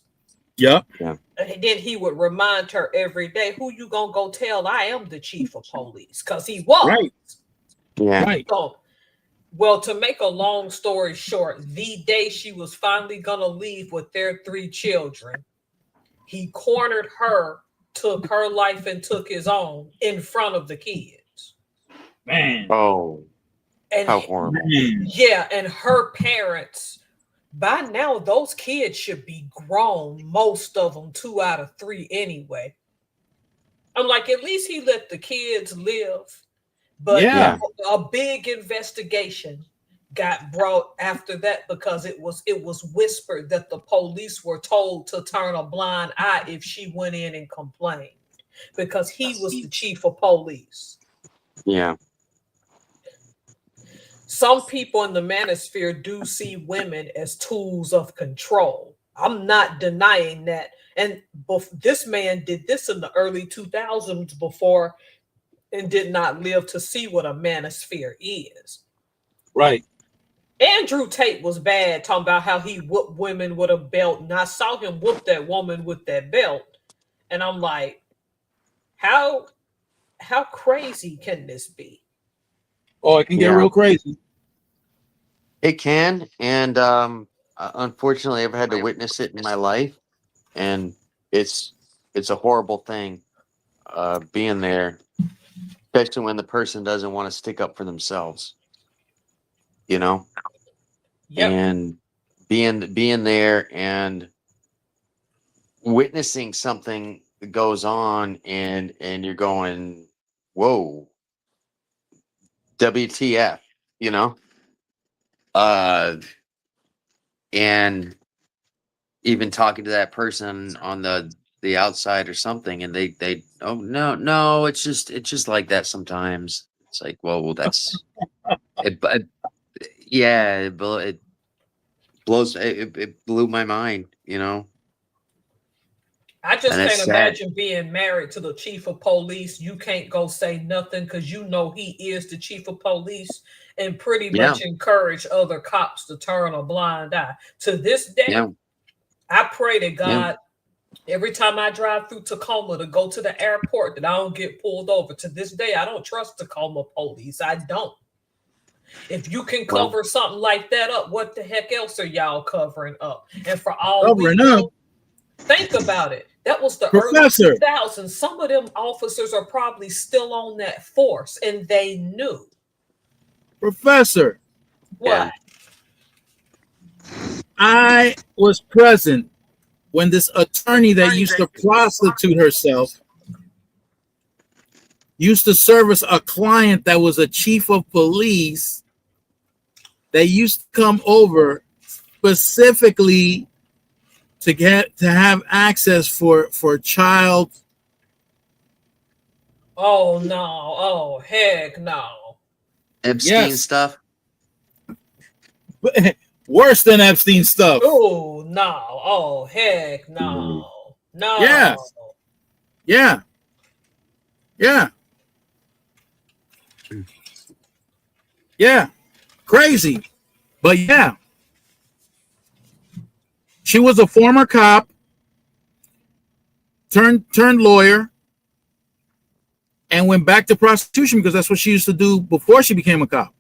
Yep. Yeah. And then he would remind her every day, who you gonna go tell I am the chief of police? Because he was. Right. Yeah. Right. So, well, to make a long story short, the day she was finally gonna leave with their 3 children, he cornered her, took her life and took his own in front of the kids. Man. Oh. And how horrible. Yeah, and her parents, by now, those kids should be grown, most of them 2 out of 3 anyway. I'm like, at least he let the kids live. But yeah, a big investigation got brought after that because it was whispered that the police were told to turn a blind eye if she went in and complained because he was the chief of police. Yeah. Some people in the manosphere do see women as tools of control. I'm not denying that. And this man did this in the early 2000s before and did not live to see what a manosphere is. Right. Andrew Tate was bad, talking about how he whooped women with a belt. And I saw him whoop that woman with that belt. And I'm like, how crazy can this be? Oh, it can get real crazy. It can, and unfortunately, I've had to witness it in my life, and it's a horrible thing being there, especially when the person doesn't want to stick up for themselves. You know, and being there and witnessing something that goes on, and you're going, "Whoa, WTF?" You know. And even talking to that person on the outside or something, and they oh no, it's just like that sometimes. It's like, well that's it, but yeah, it blows it blew my mind, you know. I just And can't imagine being married to the chief of police. You can't go say nothing because you know he is the chief of police and pretty much encourage other cops to turn a blind eye. To this day, I pray to God every time I drive through Tacoma to go to the airport that I don't get pulled over. To this day, I don't trust Tacoma police. I don't. If you can cover something like that up, what the heck else are y'all covering up? And for all we know, Think about it. That was the Professor. early 2000s. Some of them officers are probably still on that force, and they knew. Professor, What? I was present when this attorney that used to prostitute herself used to service a client that was a chief of police that used to come over specifically to have access for child. Oh no! Oh heck no! Epstein stuff. Worse than Epstein stuff. Oh no! Oh heck no! No! Yeah. Yeah. Yeah. Yeah. Crazy. But yeah. She was a former cop, turned lawyer, and went back to prostitution because that's what she used to do before she became a cop.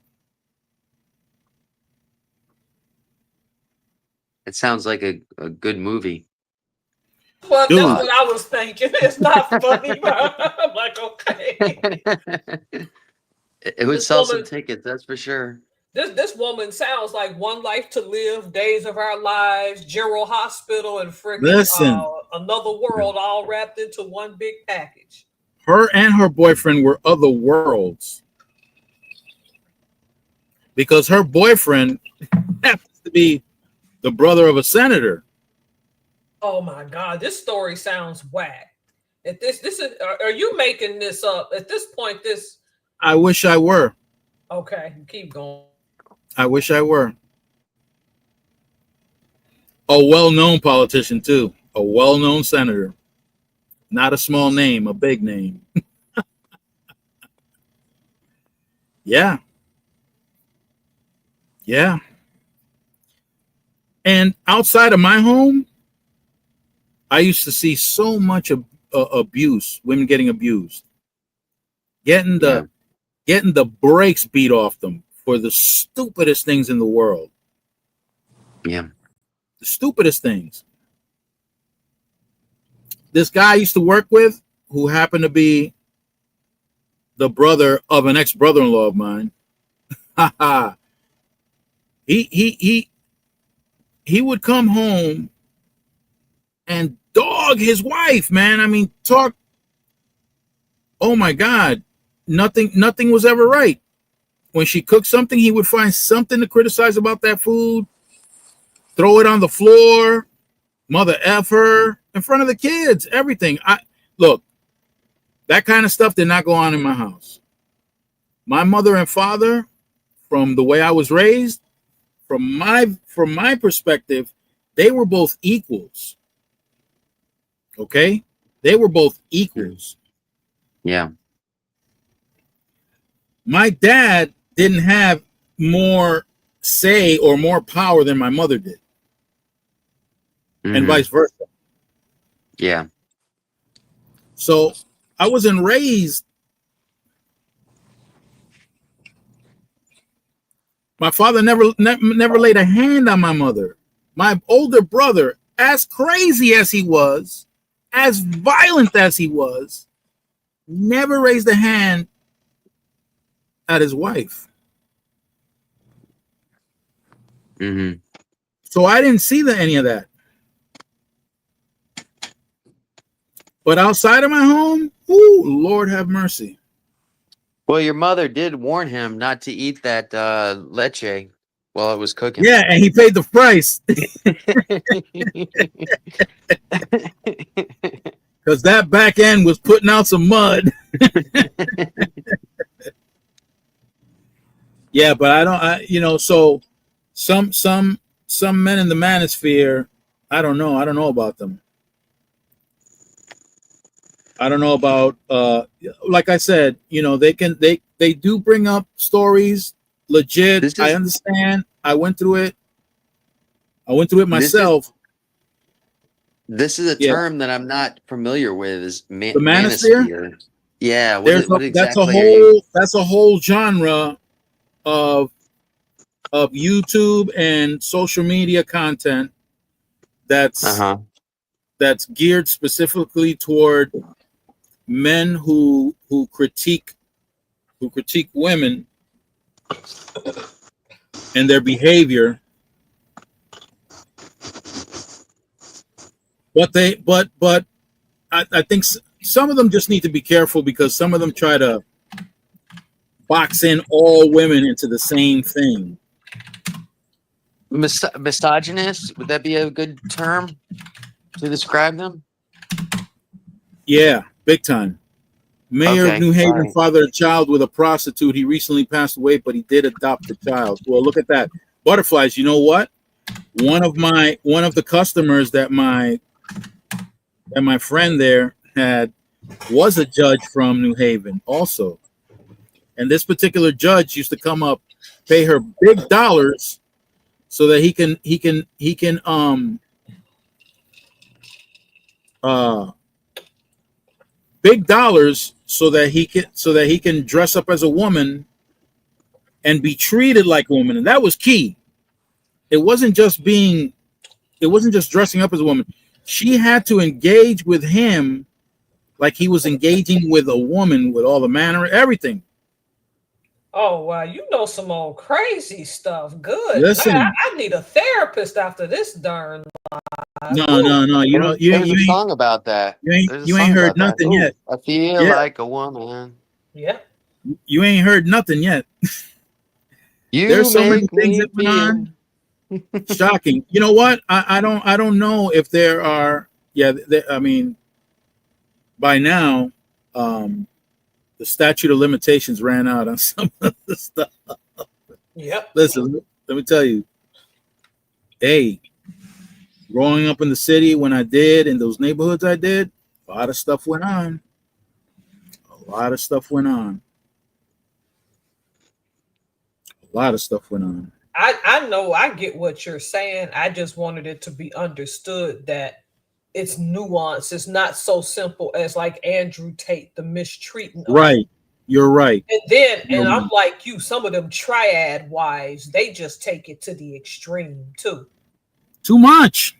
It sounds like a good movie. Well, that's what I was thinking. It's not funny, but I'm like, okay. It would sell some tickets, that's for sure. This woman sounds like One Life to Live, Days of Our Lives, General Hospital, and freaking Another World all wrapped into one big package. Her and her boyfriend were other worlds because her boyfriend happens to be the brother of a senator. Oh my God, this story sounds whack. If this is, are you making this up? At this point, I wish I were. Okay, keep going. I wish I were. A well-known politician too, a well-known senator. Not a small name, a big name. Yeah. Yeah. And outside of my home, I used to see so much abuse, women getting abused, getting the brakes beat off them for the stupidest things in the world. Yeah. The stupidest things. This guy I used to work with, who happened to be the brother of an ex-brother-in-law of mine, he would come home and dog his wife, man. I mean, talk. Oh my God, nothing was ever right. When she cooked something, he would find something to criticize about that food, throw it on the floor, mother F her in front of the kids, everything. Look, that kind of stuff did not go on in my house. My mother and father, from the way I was raised, from my perspective, they were both equals. Okay? They were both equals. Yeah. My dad didn't have more say or more power than my mother did. And vice versa. Yeah. So I wasn't raised. My father never laid a hand on my mother. My older brother, as crazy as he was, as violent as he was, never raised a hand at his wife. So I didn't see any of that. But outside of my home, ooh, Lord have mercy. Well, your mother did warn him not to eat that leche while it was cooking. Yeah, and he paid the price. Because that back end was putting out some mud. Yeah, but so some men in the manosphere, I don't know about them. I don't know about like I said, they do bring up stories legit. I understand. I went through it myself. This is a term that I'm not familiar with. Is the manosphere? Yeah, that's a whole genre of YouTube and social media content that's that's geared specifically toward men who critique women and their behavior. But I think some of them just need to be careful, because some of them try to box in all women into the same thing. Misogynist, would that be a good term to describe them? Yeah, big time. Mayor of Okay, New Haven right. fathered a child with a prostitute. He recently passed away, but he did adopt the child. Well, look at that. Butterflies, you know what? One of the customers that my friend there had was a judge from New Haven also. And this particular judge used to come up, pay her big dollars so that he can big dollars so that he can dress up as a woman and be treated like a woman. And that was key. It wasn't just dressing up as a woman. She had to engage with him like he was engaging with a woman, with all the manner, everything. Oh wow, you know some old crazy stuff. Good. Listen, I need a therapist after this darn live. no. You know, There's a song about that. you ain't heard nothing yet. I feel like a woman. Yeah. You ain't heard nothing yet. There's so many things that went on. Shocking. You know what? I don't know if there are. Yeah, I mean, by now, the statute of limitations ran out on some of the stuff. Yep. Listen, let me tell you. Hey, growing up in the city, when I did in those neighborhoods, a lot of stuff went on. A lot of stuff went on. I know, I get what you're saying. I just wanted it to be understood that it's nuance. It's not so simple as like Andrew Tate, the mistreating. Right. You're right. And I'm like you, some of them triad wives, they just take it to the extreme too. Too much.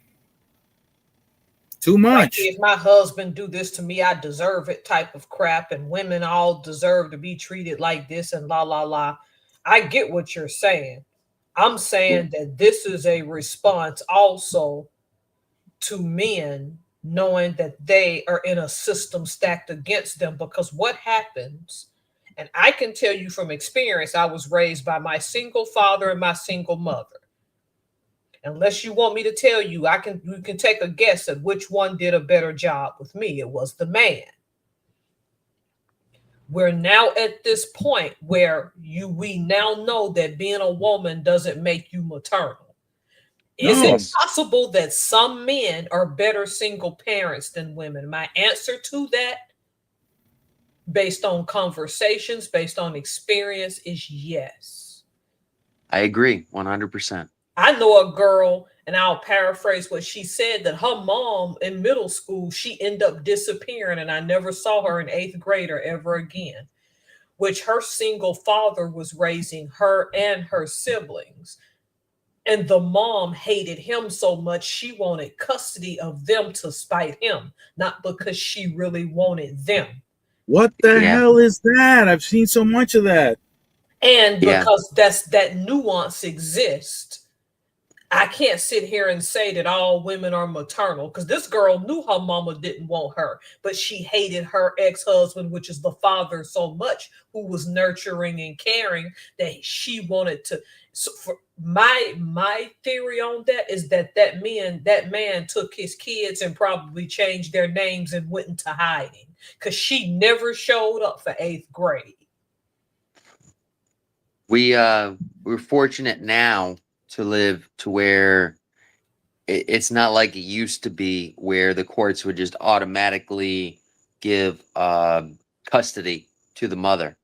Like, if my husband do this to me, I deserve it type of crap, and women all deserve to be treated like this and la la la. I get what you're saying. I'm saying that this is a response also to men knowing that they are in a system stacked against them, because what happens, and I can tell you from experience, I was raised by my single father and my single mother. Unless you want me to tell you, you can take a guess at which one did a better job with me. It was the man. We're now at this point where we now know that being a woman doesn't make you maternal. Is it possible that some men are better single parents than women? My answer to that, based on conversations, based on experience, is yes. I agree 100%. I know a girl, and I'll paraphrase what she said, that her mom in middle school, she ended up disappearing, and I never saw her in 8th grade or ever again, which her single father was raising her and her siblings. And the mom hated him so much, she wanted custody of them to spite him, not because she really wanted them. What the hell is that? I've seen so much of that. And because that nuance exists, I can't sit here and say that all women are maternal, because this girl knew her mama didn't want her, but she hated her ex-husband, which is the father, so much, who was nurturing and caring, that she wanted to. So for my theory on that is that man took his kids and probably changed their names and went into hiding, because she never showed up for 8th grade. We're fortunate now to live to where it's not like it used to be, where the courts would just automatically give custody to the mother.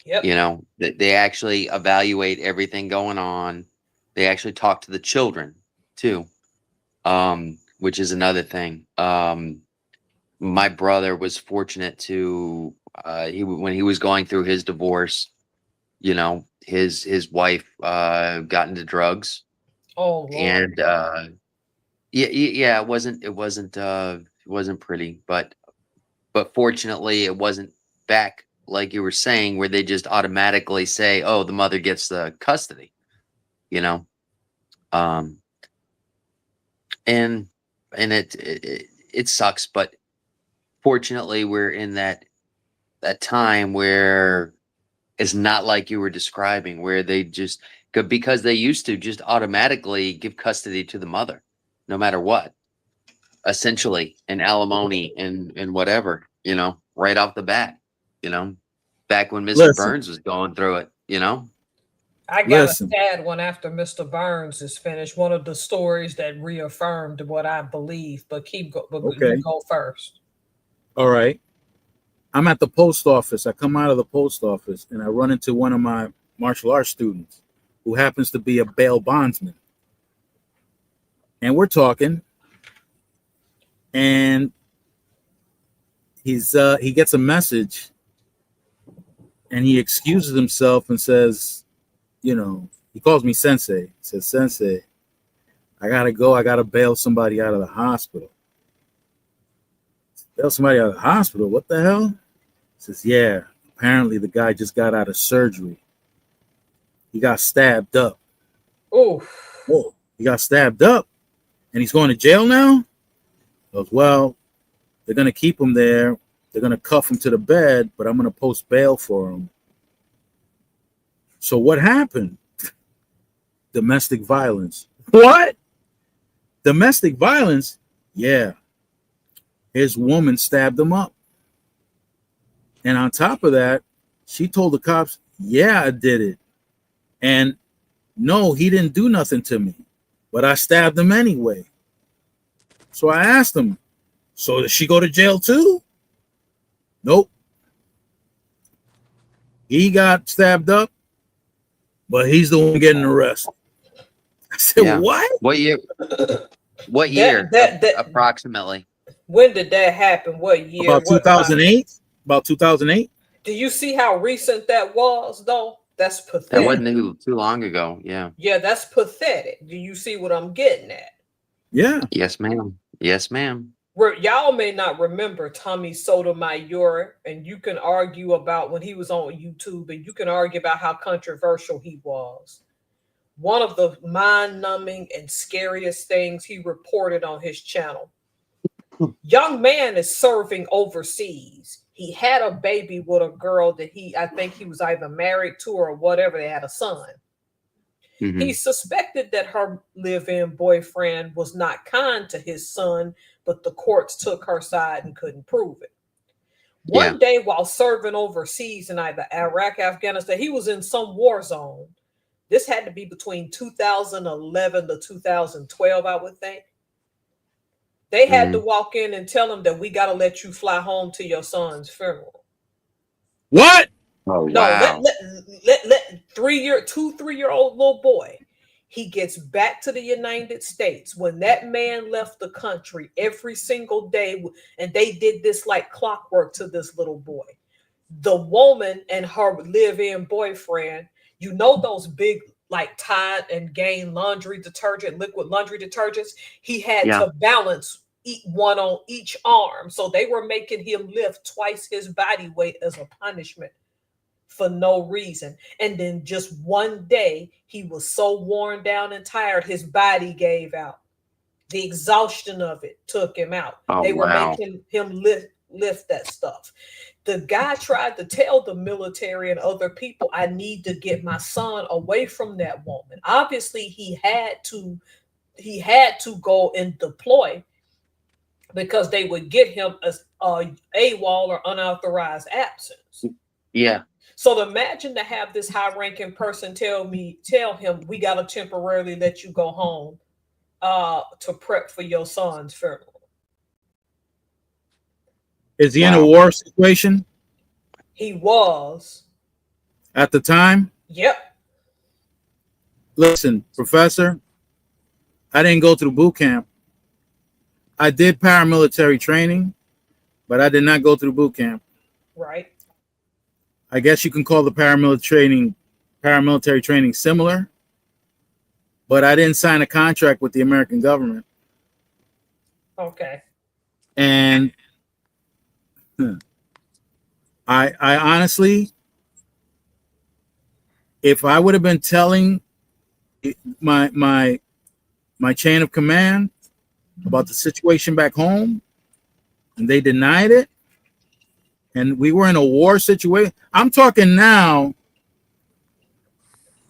Yep. You know, they actually evaluate everything going on. They actually talk to the children too, which is another thing. My brother was fortunate to when he was going through his divorce, you know, his wife got into drugs. Oh, Lord. And Yeah. It wasn't pretty, but fortunately, it wasn't back like you were saying, where they just automatically say, "Oh, the mother gets the custody," you know. Um, and it sucks, but fortunately, we're in that time where it's not like you were describing, where they just because they used to just automatically give custody to the mother, no matter what, essentially, and alimony and whatever, right off the bat, you know, back when Mr. Listen, Burns was going through it, I got a listen. sad one after Mr. Burns is finished. One of the stories that reaffirmed what I believe, but you Okay. go first. All right. I'm at the post office. I come out of the post office and I run into one of my martial arts students who happens to be a bail bondsman. And we're talking, and he gets a message and he excuses himself and says, he calls me sensei. He says, "Sensei, I gotta go. I gotta bail somebody out of the hospital." Bail somebody out of the hospital? What the hell? He says, "Yeah, apparently the guy just got out of surgery. He got stabbed up." Oh, Whoa, he got stabbed up and he's going to jail now? He goes, "Well, they're going to keep him there. They're going to cuff him to the bed, but I'm going to post bail for him." So what happened? Domestic violence. What? Domestic violence? Yeah. His woman stabbed him up. And on top of that, she told the cops, "Yeah, I did it. And no, he didn't do nothing to me, but I stabbed him anyway." So I asked him, "So does she go to jail too?" Nope. He got stabbed up, but he's the one getting arrested. I said, Yeah. "What?" What year? What year? Approximately. When did that happen? What year? About 2008. About 2008. Do you see how recent that was, though? That's pathetic. That wasn't too long ago. Yeah. Yeah, that's pathetic. Do you see what I'm getting at? Yeah. Yes, ma'am. Yes, ma'am. Where y'all may not remember Tommy Sotomayor, and you can argue about when he was on YouTube, and you can argue about how controversial he was. One of the mind-numbing and scariest things he reported on his channel. Young man is serving overseas. He had a baby with a girl that I think he was either married to or whatever. They had a son. Mm-hmm. He suspected that her live-in boyfriend was not kind to his son, but the courts took her side and couldn't prove it. One day while serving overseas in either Iraq, Afghanistan, he was in some war zone. This had to be between 2011 to 2012, I would think. They had to walk in and tell him that we got to let you fly home to your son's funeral. What? Oh, no, wow. let 3-year-old little boy. He gets back to the United States. When that man left the country every single day, and they did this like clockwork to this little boy. The woman and her live-in boyfriend, those big like Tide and Gain laundry detergent, liquid laundry detergents, he had to balance one on each arm. So they were making him lift twice his body weight as a punishment for no reason. And then just one day, he was so worn down and tired, his body gave out. The exhaustion of it took him out. They were making him lift that stuff. The guy tried to tell the military and other people, "I need to get my son away from that woman." Obviously, he had to go and deploy because they would get him as AWOL or unauthorized absence. Yeah. So imagine to have this high-ranking person tell him, "We got to temporarily let you go home to prep for your son's funeral." Is he in a war situation? He was. At the time? Yep. Listen, Professor, I didn't go through boot camp. I did paramilitary training, but I did not go through boot camp. Right. I guess you can call the paramilitary training similar, but I didn't sign a contract with the American government. Okay. And I honestly, if I would have been telling my chain of command about the situation back home, and they denied it, and we were in a war situation. I'm talking now,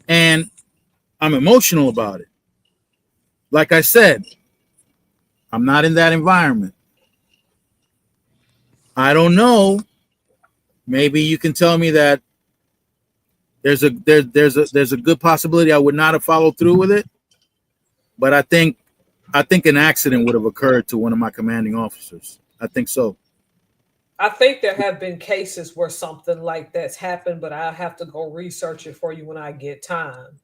and I'm emotional about it. Like I said, I'm not in that environment. I don't know. Maybe you can tell me that there's a good possibility I would not have followed through with it, but I think an accident would have occurred to one of my commanding officers. I think so. I think there have been cases where something like that's happened, but I'll have to go research it for you when I get time.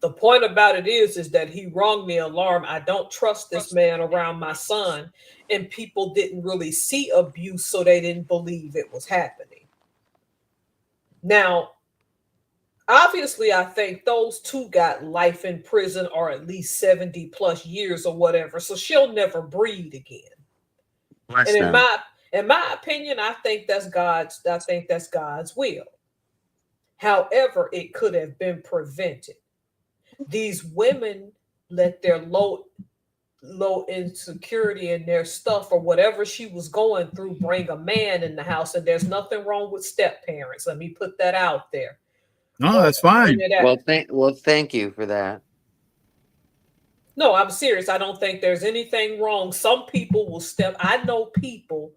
The point about it is that he rung the alarm. I don't trust this man around my son, and people didn't really see abuse, so they didn't believe it was happening. Now, obviously, I think those two got life in prison or at least 70 plus years or whatever, so she'll never breed again. Bless And them. in my opinion, I think that's God's will. However, it could have been prevented. These women let their low insecurity in their stuff or whatever she was going through bring a man in the house, and there's nothing wrong with step parents. Let me put that out there. No, that's fine. Thank you for that. No, I'm serious. I don't think there's anything wrong. Some people will step. I know people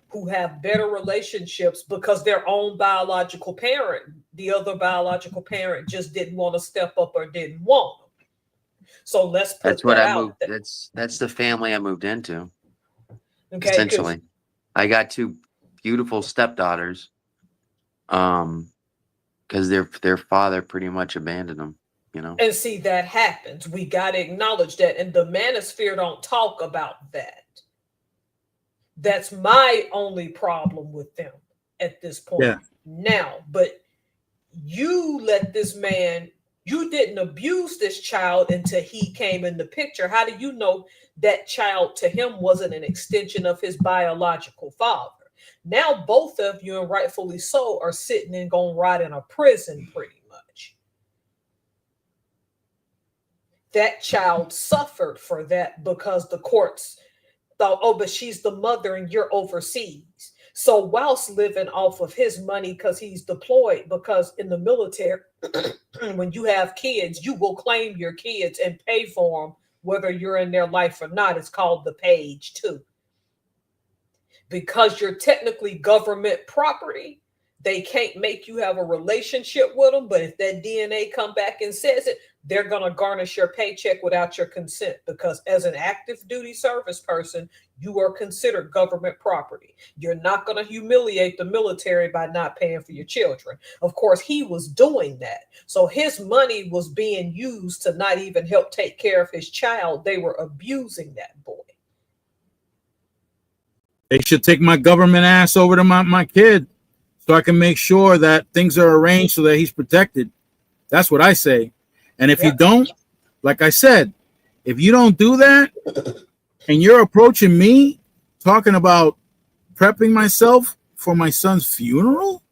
who have better relationships because their own biological parent, the other biological parent, just didn't want to step up or didn't want them. So let's put That's what that I out moved. there. That's the family I moved into. Okay, Essentially, I got two beautiful stepdaughters. Because their father pretty much abandoned them. You know. and see that happens. We got to acknowledge that, and the Manosphere don't talk about that. That's my only problem with them at this point. Yeah. Now, but you let this man, you didn't abuse this child until he came in the picture. How do you know that child to him wasn't an extension of his biological father? Now both of you, and rightfully so, are sitting and going to rot in a prison pretty much. That child suffered for that because the courts thought, oh, but she's the mother and you're overseas. So whilst living off of his money because he's deployed, because in the military, when you have kids, you will claim your kids and pay for them, whether you're in their life or not. It's called the page too. Because you're technically government property, they can't make you have a relationship with them. But if that DNA come back and says it, they're going to garnish your paycheck without your consent, because as an active duty service person, you are considered government property. You're not going to humiliate the military by not paying for your children. Of course, he was doing that. So his money was being used to not even help take care of his child. They were abusing that boy. They should take my government ass over to my kid so I can make sure that things are arranged so that he's protected. That's what I say. And if you don't, like I said, if you don't do that and you're approaching me talking about prepping myself for my son's funeral,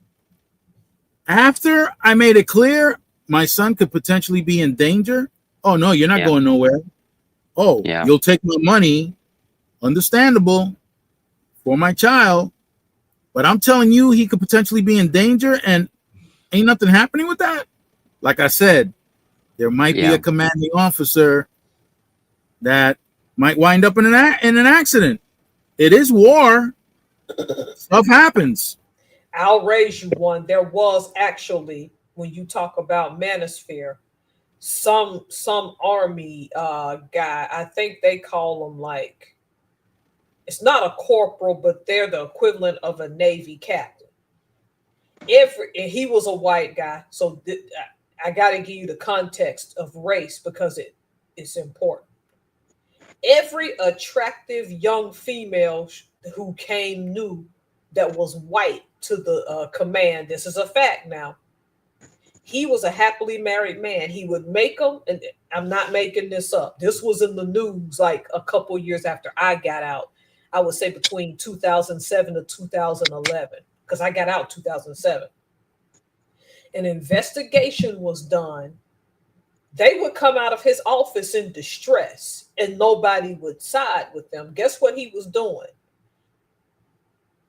after I made it clear my son could potentially be in danger, oh, no, you're not going nowhere. Oh, you'll take my money, understandable, for my child, but I'm telling you he could potentially be in danger and ain't nothing happening with that. Like I said, there might be a commanding officer that might wind up in an accident. It is war. Stuff happens. I'll raise you one. There was actually, when you talk about Manosphere, some army guy, I think they call him like, it's not a corporal, but they're the equivalent of a Navy captain. And he was a white guy, so I got to give you the context of race because it's important. Every attractive young female who came new that was white to the command, this is a fact now, He was a happily married man. He would make them, and I'm not making this up. This was in the news like a couple years after I got out. I would say between 2007 to 2011, because I got out 2007. An investigation was done. They would come out of his office in distress, and nobody would side with them. Guess what he was doing?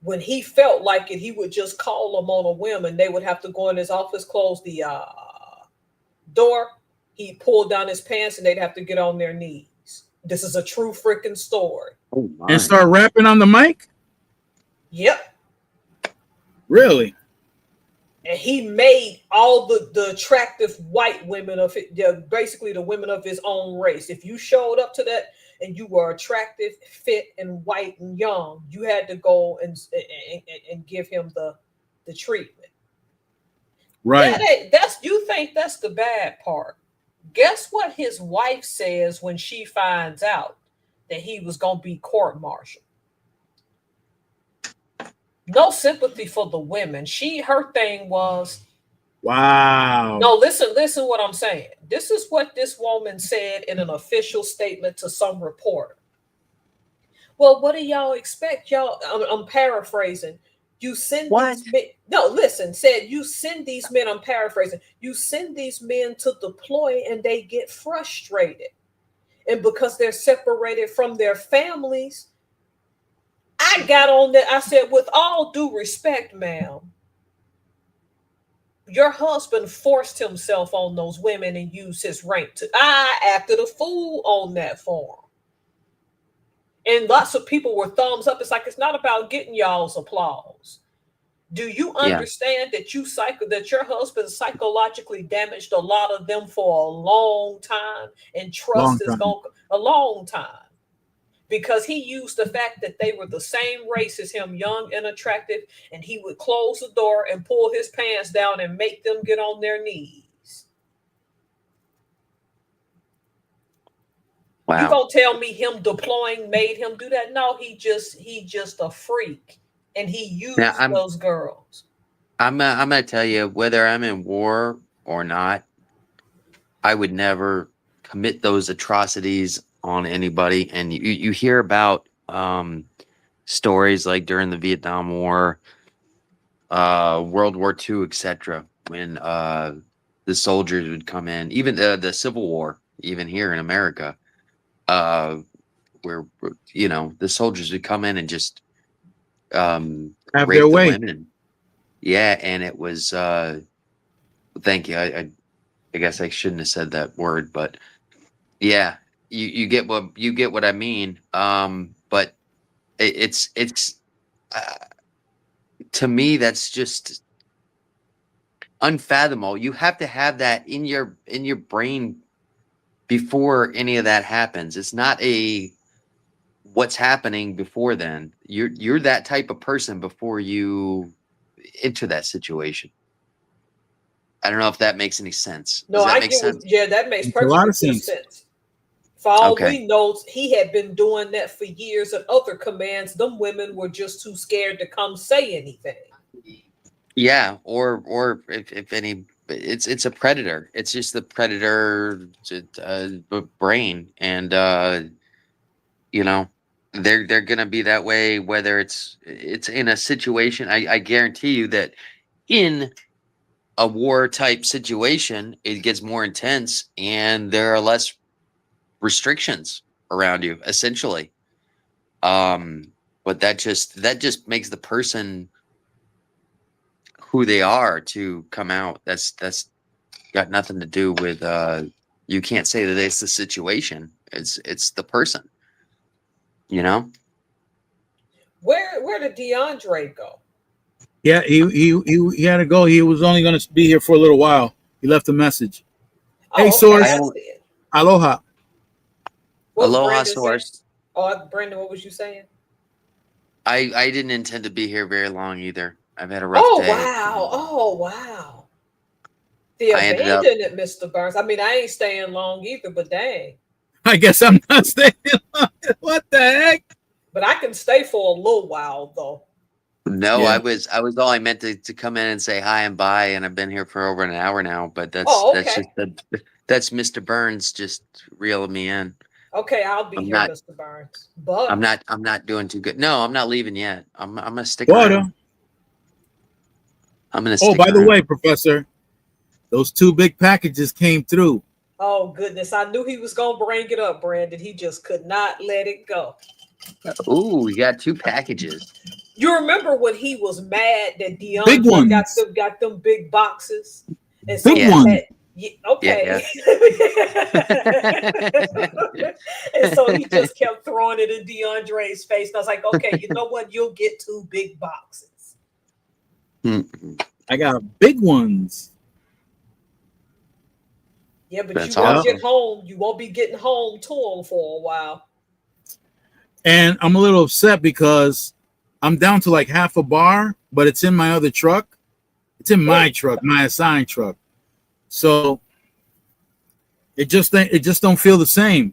When he felt like it, he would just call them on a whim, and they would have to go in his office, close the door. He'd pull down his pants, and they'd have to get on their knees. This is a true freaking story. Oh my. And start rapping on the mic? Yep. Really? And he made all the attractive white women of it, basically the women of his own race. If you showed up to that and you were attractive, fit, and white and young, you had to go and give him the treatment. Right. You think that's the bad part. Guess what his wife says when she finds out that he was going to be court-martialed? No sympathy for the women. Her thing was, wow. No, listen what I'm saying. This is what this woman said in an official statement to some reporter. Well, what do y'all expect? I'm paraphrasing. You send these men. No, listen, said you send these men, I'm paraphrasing. You send these men to deploy and they get frustrated. And because they're separated from their families, I got on that. I said, with all due respect, ma'am, your husband forced himself on those women and used his rank I acted a fool on that form. And lots of people were thumbs up. It's like, it's not about getting y'all's applause. Do you understand that your husband psychologically damaged a lot of them for a long time, and trust is going a long time? Because he used the fact that they were the same race as him, young and attractive, and he would close the door and pull his pants down and make them get on their knees. Wow. You gonna tell me him deploying made him do that? No, he just a freak, and he used those girls. I'm gonna tell you, whether I'm in war or not, I would never commit those atrocities on anybody. And you hear about stories like during the Vietnam War, World War II, etc., when the soldiers would come in, even the Civil War, even here in America, where the soldiers would come in and just have rape their way. the women. Yeah, and it was thank you. I guess I shouldn't have said that word, but yeah, you get what I mean. But it's to me, that's just unfathomable. You have to have that in your brain before any of that happens. It's not what's happening before then. You're that type of person before you enter that situation. I don't know if that makes any sense. No, I get sense? That makes perfect a lot of sense. For all we know, he had been doing that for years at other commands. Them women were just too scared to come say anything. Yeah, or if any, it's a predator. It's just the predator brain, and they're gonna be that way whether it's in a situation. I guarantee you that in a war type situation, it gets more intense and there are less restrictions around you, essentially. But that just makes the person who they are to come out. That's got nothing to do with you can't say that it's the situation. It's the person. Where did DeAndre go? Yeah, he had to go. He was only going to be here for a little while. He left a message. Hey, Source. Aloha. Aloha, Source. Oh, Brandon, what was you saying? I didn't intend to be here very long either. I've had a rough day. Oh, wow. The abandonment, Mr. Burns. I mean, I ain't staying long either, but dang. I guess I'm not staying long. What the heck? But I can stay for a little while, though. No, Yeah. I was only meant to come in and say hi and bye, and I've been here for over an hour now. But that's Oh, that's okay. just that's Mr. Burns just reeling me in. Okay, I'll be I'm here, not Mr. Burns. But I'm not doing too good. No, I'm not leaving yet. I'm gonna stick Butter. around. I'm gonna Oh, stick by the around. way, Professor, those 2 big packages came through. oh goodness, I knew he was gonna bring it up, Brandon. He just could not let it go. Ooh, we got 2 packages. You remember when he was mad that Big DeAndre ones. got them big boxes, and so Big he Yeah. ones. yeah, okay, Yeah. and so he just kept throwing it in DeAndre's face. And I was like, okay, you know what? You'll get 2 big boxes. I got big ones. Yeah, but That's you won't awesome. get home. You won't be getting home to him for a while. And I'm a little upset because I'm down to like half a bar, but it's in my other truck. It's in my truck, my assigned truck. So it just don't feel the same.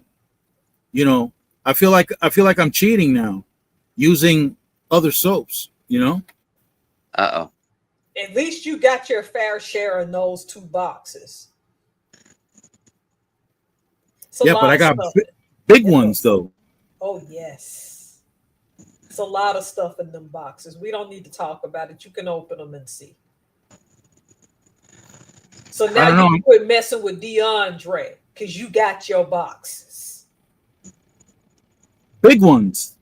You know, I feel like I'm cheating now using other soaps, you know? Uh-oh. At least you got your fair share in those 2 boxes. It's a Yeah, lot but I of got stuff. big ones though. Oh yes, it's a lot of stuff in them boxes. We don't need to talk about it. You can open them and see. So I now don't know. you quit messing with DeAndre because you got your boxes. Big ones.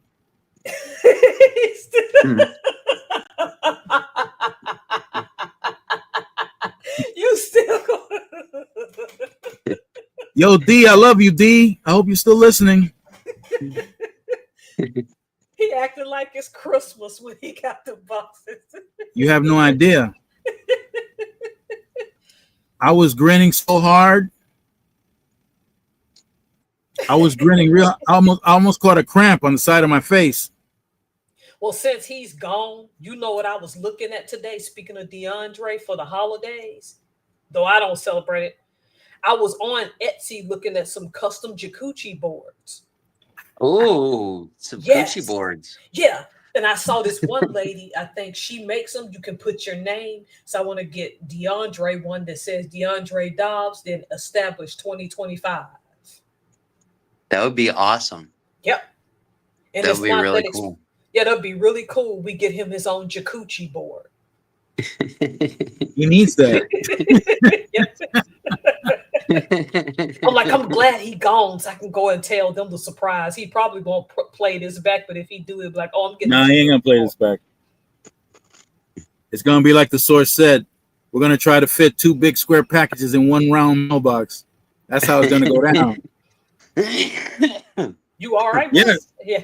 You still Yo, D, I love you, D. I hope you're still listening. he acting like it's Christmas when he got the boxes. You have no idea. I was grinning so hard. I was grinning real. I almost caught a cramp on the side of my face. Well, since he's gone, you know what I was looking at today. Speaking of DeAndre for the holidays, though I don't celebrate it, I was on Etsy looking at some custom jacuzzi boards. Oh, some Yes. coochie boards. Yeah. And I saw this one lady, I think she makes them. You can put your name. So I want to get DeAndre one that says DeAndre Dobbs, then established 2025. That would be awesome. Yep. And That it's would be not really that cool. yeah, that'd be really cool. We get him his own jacuzzi board. He needs that. I'm glad he gone so I can go and tell them the surprise. He probably won't play this back, but if he do, it'll be like, oh, I'm getting Nah, he ain't gonna play this back. It's gonna be like the source said. We're gonna try to fit 2 big square packages in one round mailbox. That's how it's gonna go down. You all right? Yeah. Yeah.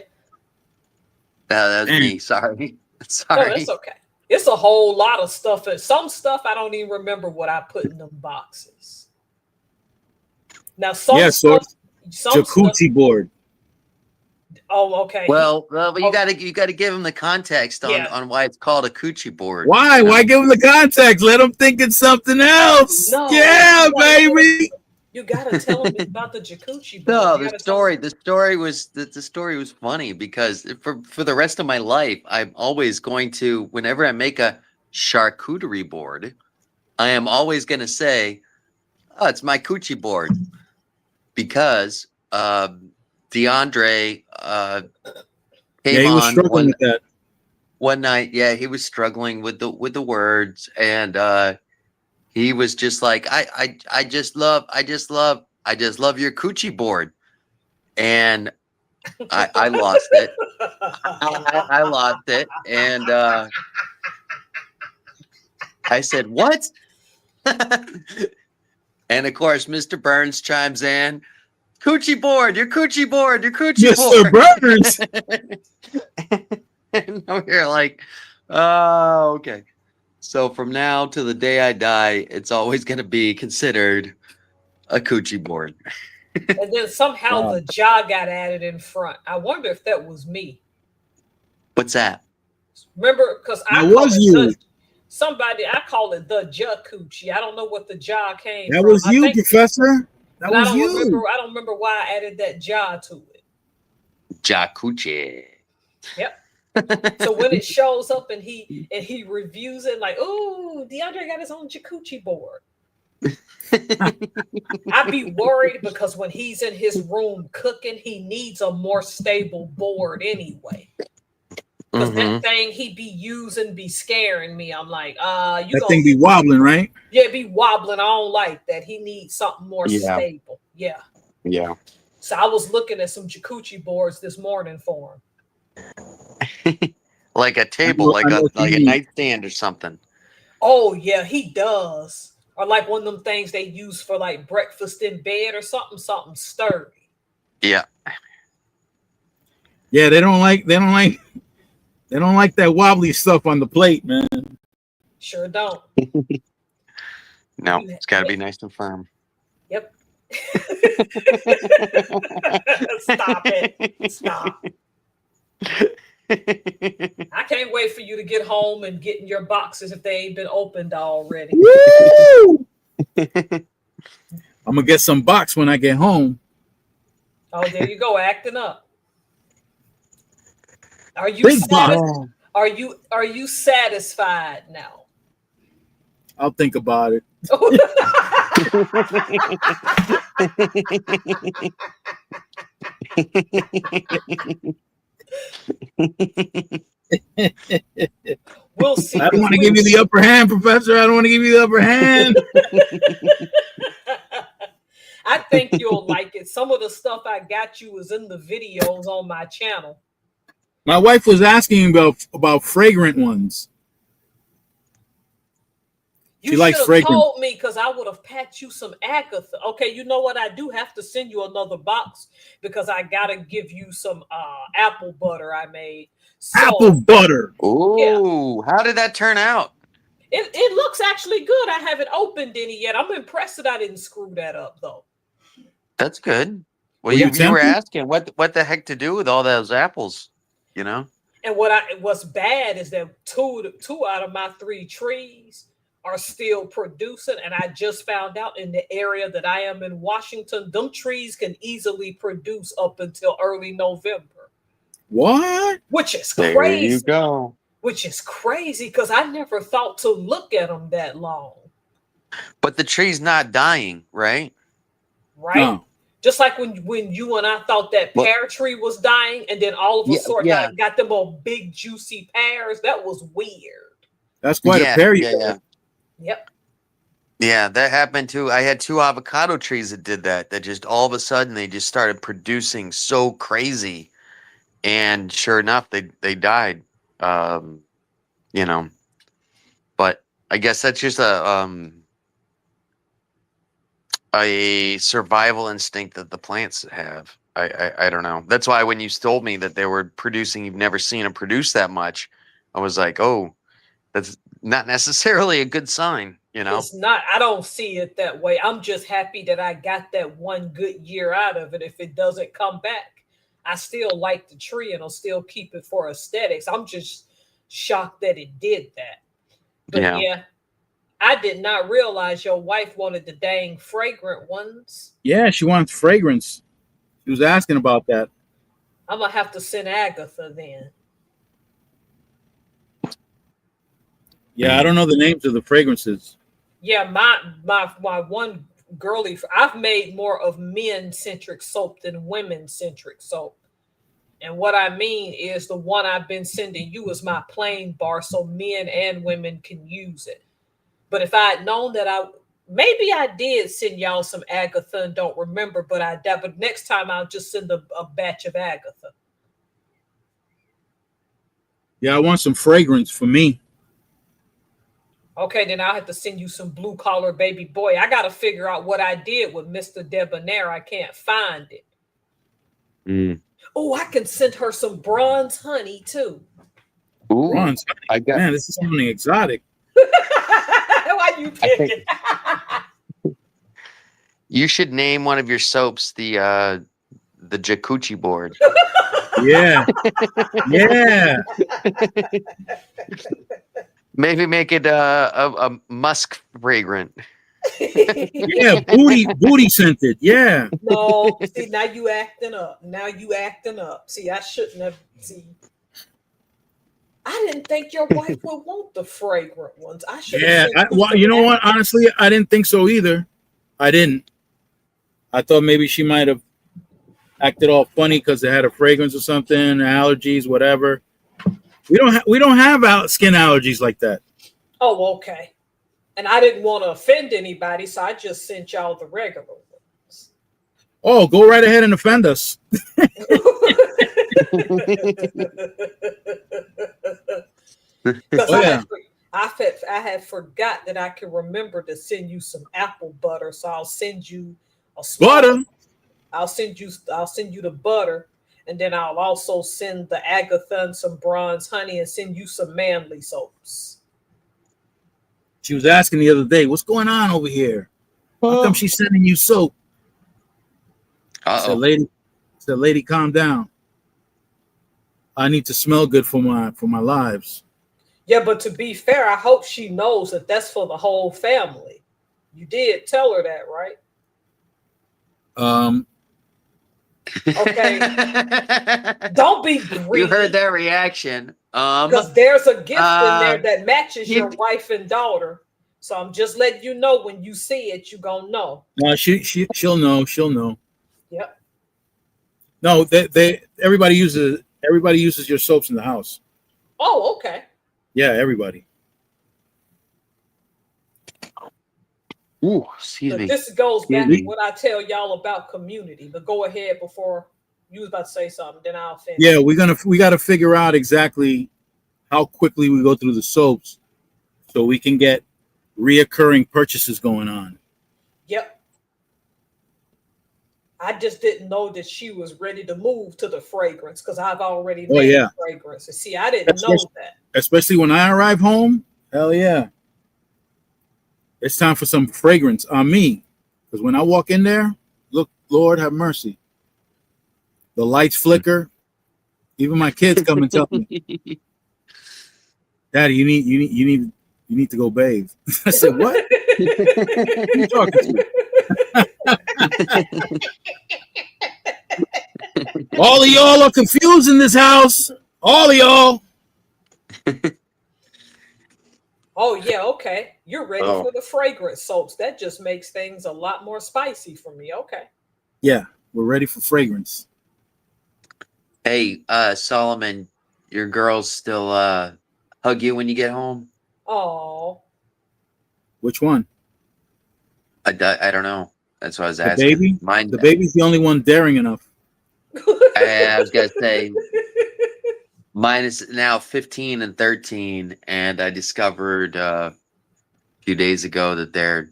No, that was Dang. me. Sorry. No, Sorry. it's okay. It's a whole lot of stuff. Some stuff I don't even remember what I put in them boxes. Now, some stuff, Jacuzzi board. Oh, okay. Well, but you gotta give him the context on why it's called a coochie board. Why? You know? Why give him the context? Let him think it's something else. No, yeah, baby. You gotta tell him about the jacuzzi board. No, the story was funny because for the rest of my life, I'm always going to, whenever I make a charcuterie board, I am always going to say, "Oh, it's my coochie board," because DeAndre came he was on struggling with that one night. Yeah, he was struggling with the words, and he was just like, I just love your coochie board. And I lost it. I lost it. And I said, what? And of course, Mr. Burns chimes in, coochie board, your coochie board, your coochie board. Mr. Burns. And we're like, oh, okay. So from now to the day I die, it's always going to be considered a coochie board. And then somehow the jaw got added in front. I wonder if that was me. What's that? Remember, because I was you. Somebody, I call it the jacuzzi. I don't know what the jaw came That from. was you, Professor. That was you. I don't remember why I added that jaw to it. Jacuzzi. Yep. So when it shows up and he reviews it like, oh, DeAndre got his own jacuzzi board. I'd be worried because when he's in his room cooking, he needs a more stable board anyway. Because that thing he be using be scaring me. I'm like, you that thing be wobbling, right? Yeah, be wobbling. I don't like that. He needs something more stable. Yeah. Yeah. So I was looking at some jacuzzi boards this morning for him. Like a table, like a nightstand or something. Oh yeah, he does. Or like one of them things they use for like breakfast in bed or something sturdy. Yeah. Yeah, they don't like that wobbly stuff on the plate, man. Sure don't. No, it's got to be nice and firm. Yep. Stop it. Stop. I can't wait for you to get home and get in your boxes if they ain't been opened already. Woo! I'm gonna get some box when I get home. Oh, there you go, acting up. Are you satisfied now? I'll think about it. We'll see. I don't want to give you the upper hand, Professor. I don't want to give you the upper hand. I think you'll like it. Some of the stuff I got you is in the videos on my channel. My wife was asking about fragrant ones. You should have told me because I would have packed you some Agatha. Okay, you know what? I do have to send you another box because I gotta give you some apple butter I made. So, apple butter. Oh, yeah. How did that turn out? It looks actually good. I haven't opened any yet. I'm impressed that I didn't screw that up though. That's good. Well, you were asking what the heck to do with all those apples, you know? And what's bad is that two out of my 3 trees are still producing, and I just found out in the area that I am in Washington, them trees can easily produce up until early November. What? Which is crazy. There you go. Which is crazy because I never thought to look at them that long. But the tree's not dying, right? Right. No. Just like when you and I thought that pear tree was dying, and then all of a sudden I got them all big juicy pears. That was weird. That's quite a pear. Yep. Yeah, that happened too. I had 2 avocado trees that did that. That just all of a sudden they just started producing so crazy, and sure enough, they died. You know, but I guess that's just a survival instinct that the plants have. I don't know. That's why when you told me that they were producing, you've never seen them produce that much. I was like, oh, that's not necessarily a good sign, you know? It's not. I don't see it that way. I'm just happy that I got that one good year out of it. If it doesn't come back, I still like the tree and I'll still keep it for aesthetics. I'm just shocked that it did that. But yeah, I did not realize your wife wanted the dang fragrant ones. Yeah, she wants fragrance. She was asking about that. I'm going to have to send Agatha then. Yeah, I don't know the names of the fragrances. Yeah, my one girly, I've made more of men-centric soap than women-centric soap. And what I mean is the one I've been sending you is my plain bar so men and women can use it. But if I had known that maybe I did send y'all some Agatha and don't remember, but but next time I'll just send a batch of Agatha. Yeah, I want some fragrance for me. Okay, then I'll have to send you some blue collar baby boy. I got to figure out what I did with Mr. Debonair. I can't find it. Oh, I can send her some bronze honey too. Ooh, bronze honey. Man, this is something exotic. Why you picking? You should name one of your soaps the jacuzzi board. Yeah. Yeah. Maybe make it a musk fragrant. Yeah, booty scented. Yeah. No, see, now you acting up. See, I shouldn't have. See, I didn't think your wife would want the fragrant ones. I should have Yeah. sent you Well, some you know what? napkins. Honestly, I didn't think so either. I didn't. I thought maybe she might have acted all funny because it had a fragrance or something, allergies, whatever. We don't have skin allergies like that. Oh, okay. And I didn't want to offend anybody, so I just sent y'all the regular ones. Oh, go right ahead and offend us. Because Oh yeah. I had forgot that I could remember to send you some apple butter, so I'll send you a small. Butter. I'll send you the butter, and then I'll also send the Agatha and some bronze honey, and send you some manly soaps. She was asking the other day, "What's going on over here? How come she's sending you soap?" I said, "Lady, calm down. I need to smell good for my lives." Yeah, but to be fair, I hope she knows that that's for the whole family. You did tell her that, right? Okay. Don't be greedy. You heard that reaction. Because there's a gift in there that matches your wife and daughter. So I'm just letting you know when you see it, you're gonna know. No, she'll know. She'll know. Yep. No, everybody uses your soaps in the house. Oh, okay. Yeah, everybody. Ooh, excuse me. This goes back to what I tell y'all about community. But go ahead before you was about to say something, then I'll finish. Yeah, we got to figure out exactly how quickly we go through the soaps so we can get reoccurring purchases going on. Yep. I just didn't know that she was ready to move to the fragrance because I've already made the fragrance. And see, I didn't know that. Especially when I arrive home, hell yeah. It's time for some fragrance on me. Because when I walk in there, look, Lord have mercy. The lights flicker. Even my kids come and tell me, "Daddy, you need to go bathe." I said, "What? What are you talking to?" All of y'all are confused in this house. All of y'all. Oh yeah, okay. You're ready for the fragrance soaps. That just makes things a lot more spicy for me. Okay. Yeah, we're ready for fragrance. Hey, Solomon, your girls still hug you when you get home? Oh. Which one? I don't know. That's what I was The asking. baby? Mine. The baby's the only one daring enough. I was gonna say mine is now 15 and 13, and I discovered a few days ago that they're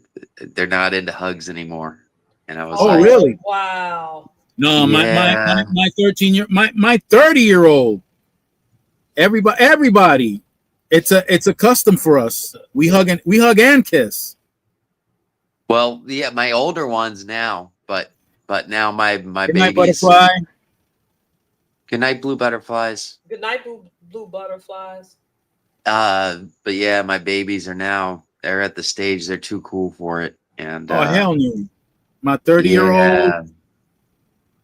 not into hugs anymody. And I was like, really? Wow. No, yeah. my 30-year-old. Everybody. It's a custom for us. We hug and kiss. Well, yeah, my older ones now, but now my Good night, babies. butterfly. Good night, blue butterflies. Good night, blue butterflies. But yeah, my babies they're at the stage they're too cool for it. And hell no. My 30-year-old,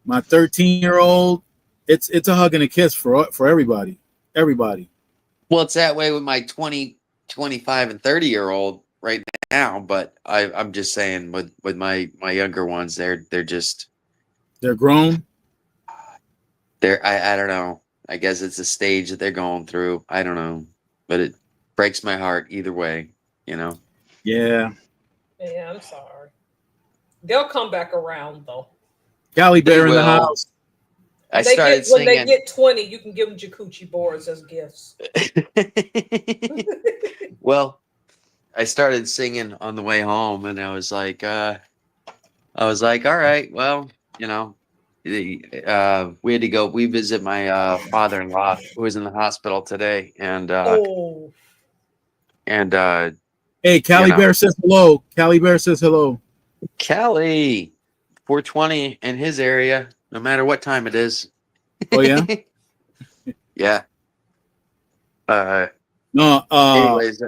my 13-year-old, it's a hug and a kiss for everybody. Everybody. Well, it's that way with my 20, 25, and 30-year-old right now, but I'm just saying with my younger ones, they're grown. I don't know. I guess it's a stage that they're going through. I don't know, but it breaks my heart either way, you know. Yeah. Yeah, I'm sorry. They'll come back around though. Cali Bear in the house. When they get 20, you can give them jacuzzi boards as gifts. Well, I started singing on the way home, and I was like, all right, well, you know, we had to go. We visit my father-in-law who was in the hospital today, and hey, Cali Bear says hello. Cali Bear says hello. Cali, 420 in his area, no matter what time it is. Oh yeah. Yeah. No. Anyways,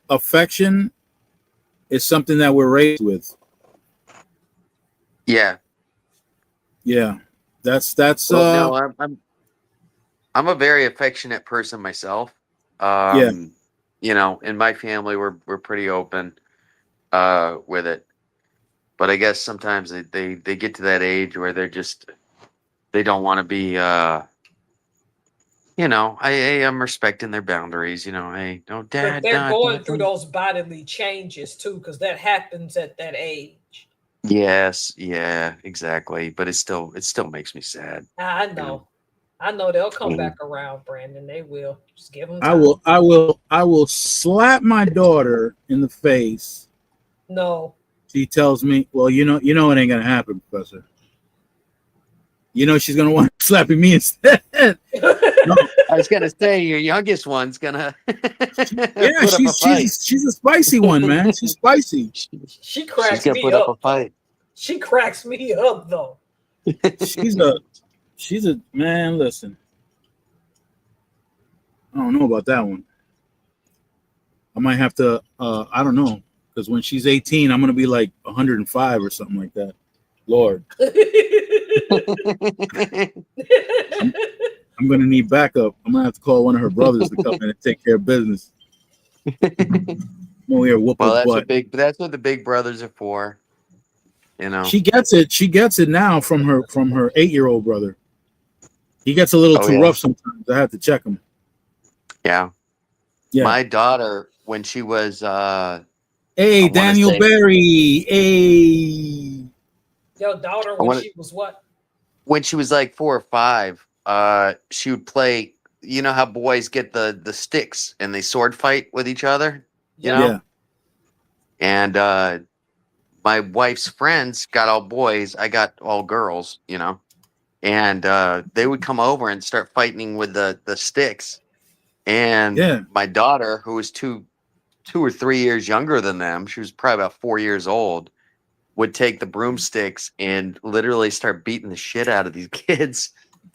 affection is something that we're raised with. Yeah. Yeah. That's. Well, no, I'm a very affectionate person myself. Yeah. You know, in my family, we're pretty open with it. But I guess sometimes they get to that age where they don't want to be you know, I am respecting their boundaries, you know. Hey, no But dad, they're no going dad. through those bodily changes too, because that happens at that age. Yes, yeah, exactly. But it still makes me sad, I you know. know. I know they'll come Mhm. back around, Brandon. They will. Just give them I time. will. I will slap my daughter in the face. No. She tells me, "Well, it ain't gonna happen, Professor. You know she's gonna want to slapping me instead." No, I was gonna say your youngest one's gonna yeah, put up a fight. she's a spicy one, man. She's spicy. She She's cracks gonna me put up a up though. fight. She cracks me up though. She's a man. Listen, I don't know about that one. I might have to. I don't know, because when she's 18, I'm gonna be like 105 or something like that. Lord, I'm gonna need backup. I'm gonna have to call one of her brothers to come in and take care of business. I'm over here whoop her Well, butt. that's what the big brothers are for, you know. She gets it. She gets it now from her 8-year-old brother. He gets a little Oh too yeah. rough sometimes. I have to check him. Yeah. Yeah. My daughter, when she was Hey, I wanna Daniel say Berry. Hey. Your daughter I when wanna she was what? when she was like 4 or 5, she would play, you know how boys get the sticks and they sword fight with each other, you Yep. know? Yeah. And my wife's friends got all boys, I got all girls, you know. And they would come over and start fighting with the sticks. And Yeah. my daughter, who was 2 or 3 years younger than them, she was probably about 4 years old, would take the broomsticks and literally start beating the shit out of these kids.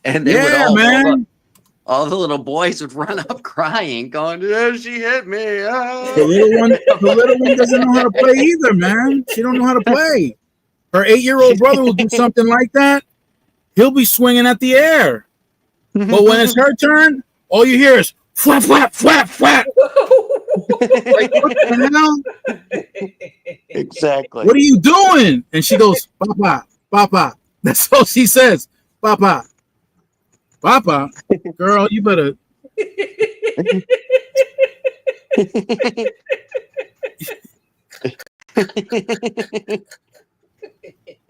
And they would Yeah, man. all the little boys would run up crying, going, "Yeah, she hit me." The Ah." little one doesn't know how to play either, man. She don't know how to play. Her 8-year-old brother will do something like that. He'll be swinging at the air. But when it's her turn, all you hear is flap, flap, flap, flap. Like, what the hell? Exactly. What are you doing? And she goes, Papa, Papa. That's all she says. Papa, Papa. Girl, you better.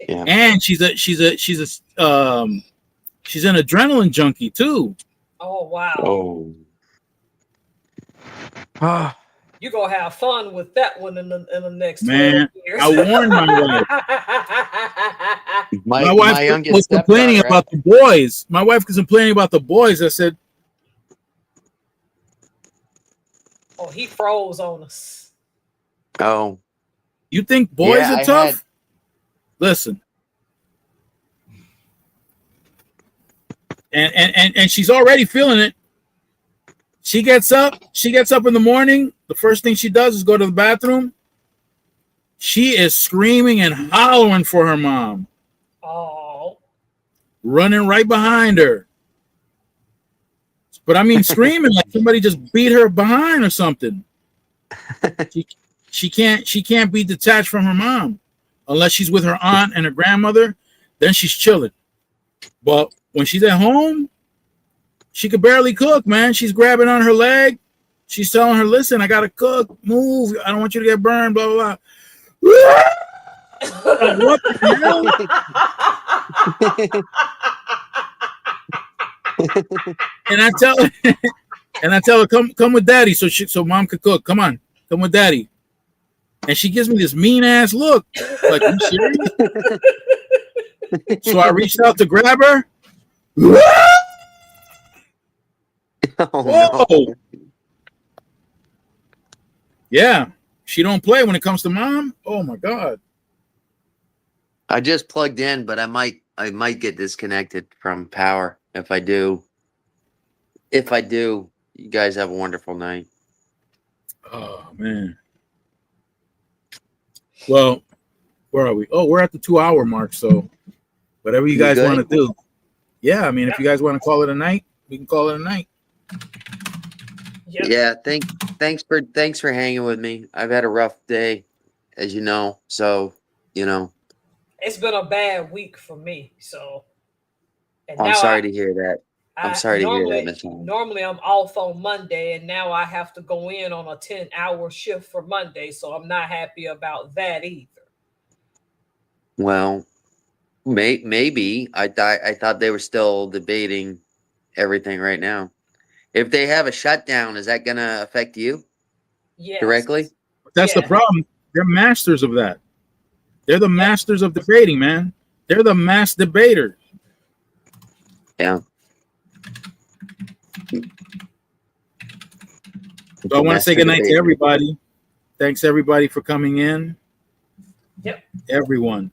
Yeah. And she's an adrenaline junkie too. Oh wow. Oh. You're gonna have fun with that one in the next 12 Man, years. I warned my wife. My My wife was youngest complaining stepdaughter. about the boys. My wife was complaining about the boys. I said, Oh, he froze on us. Oh. "You think boys Yeah, are I tough? had Listen." And she's already feeling it. She gets up in the morning. The first thing she does is go to the bathroom. She is screaming and hollering for her mom, Oh. running right behind her. But I mean, screaming like somebody just beat her behind or something. She can't be detached from her mom unless she's with her aunt and her grandmother. Then she's chilling. But when she's at home, she could barely cook, man. She's grabbing on her leg. She's telling her, "Listen, I gotta cook. Move. I don't want you to get burned." Blah blah blah. Like, what the hell? And I tell her, come with daddy, so mom could cook. Come on, come with daddy. And she gives me this mean ass look. Like, are you serious? So I reached out to grab her. Oh Whoa. no. Yeah. She don't play when it comes to mom. Oh my God. I just plugged in, but I might get disconnected from power. If I do, you guys have a wonderful night. Oh man. Well, where are we? Oh, we're at the 2-hour mark. So whatever you You guys want good? to do. Yeah, I mean, if you guys want to call it a night, we can call it a night. Yep. Yeah, thanks for hanging with me. I've had a rough day, as you know. So, you know, It's been a bad week for me. So, and I'm now sorry to hear that. I'm I sorry to hear that, normally Miss Holmes. normally I'm off on Monday, and now I have to go in on a 10-hour shift for Monday. So I'm not happy about that either. Well, maybe I thought they were still debating everything right now. If they have a shutdown, is that going to affect you Yes. directly? That's the Yeah. problem. They're masters of that. They're the masters of debating, man. They're the mass debaters. Yeah. So I want to say Master good night to debater. everybody. Thanks everybody for coming in. Yep. Everyone.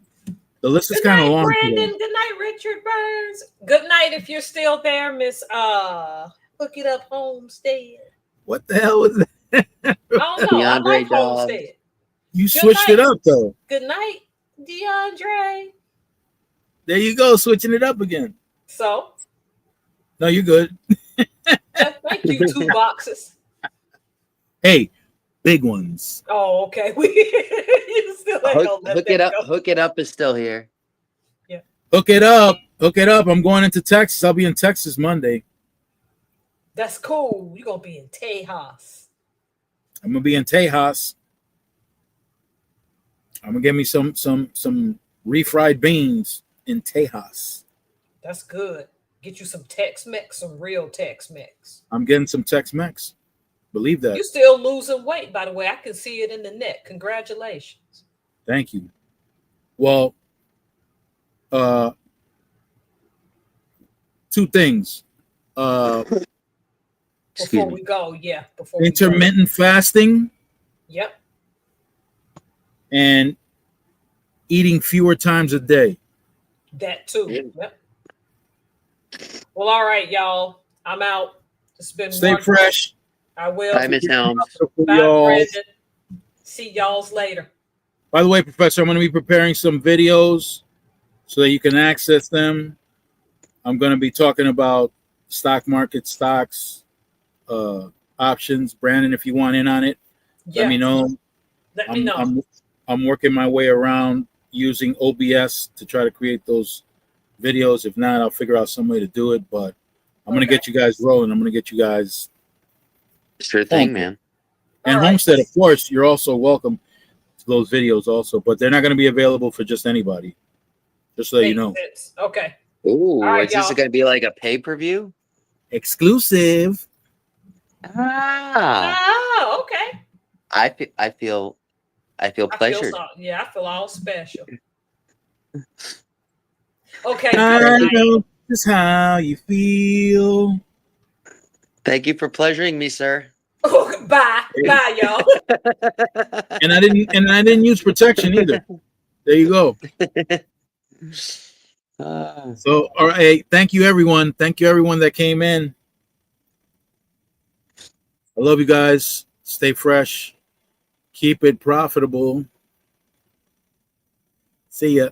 The list is Good kind of night, long Brandon. today. Good night, Richard Burns. Good night if you're still there, Miss Look It Up Homestead. What the hell was that? I don't know. I DeAndre like Dobbs. Homestead. You Good switched night. it up though. Good night, DeAndre. There you go, switching it up again. So, No, you're good. thank you, 2 boxes. Hey, big ones. Oh, okay. You still ain't gonna let that go. Hook it up is still here. Hook it up. Hook it up. I'm going into Texas. I'll be in Texas Monday. That's cool. You're gonna be in Tejas. I'm gonna be in Tejas. I'm gonna get me some refried beans in Tejas. That's good. Get you some Tex-Mex, some real Tex-Mex. I'm getting some Tex-Mex. Believe that. You still losing weight, by the way. I can see it in the neck. Congratulations. Thank you. Well, 2 things. Before we go, Intermittent fasting Yep. and eating fewer times a day. That too. Yep. Well, all right, y'all. I'm out. It's been Stay wonderful. fresh. I will. Bye, Miss Helms. Bye, Y'all. Brandon. See y'all's later. By the way, Professor, I'm going to be preparing some videos so that you can access them. I'm going to be talking about stock market stocks, options. Brandon, if you want in on it, let me know. Let me know. I'm working my way around using OBS to try to create those videos. If not, I'll figure out some way to do it. But I'm going to get you guys rolling. I'm going to get you guys. Sure thing, man. And All right. Homestead, of course, you're also welcome to those videos also, but they're not going to be available for just anybody. Just so you know. Sense. Okay. Ooh, All right, is this y'all. going to be like a pay-per-view? Exclusive. Ah, Okay. I feel pleasured. I feel all special. Okay. I know just how you feel. Thank you for pleasuring me, sir. Bye, y'all. And I didn't use protection either. There you go. So, all right. Thank you, everyone. Thank you, everyone that came in. I love you guys. Stay fresh. Keep it profitable. See ya.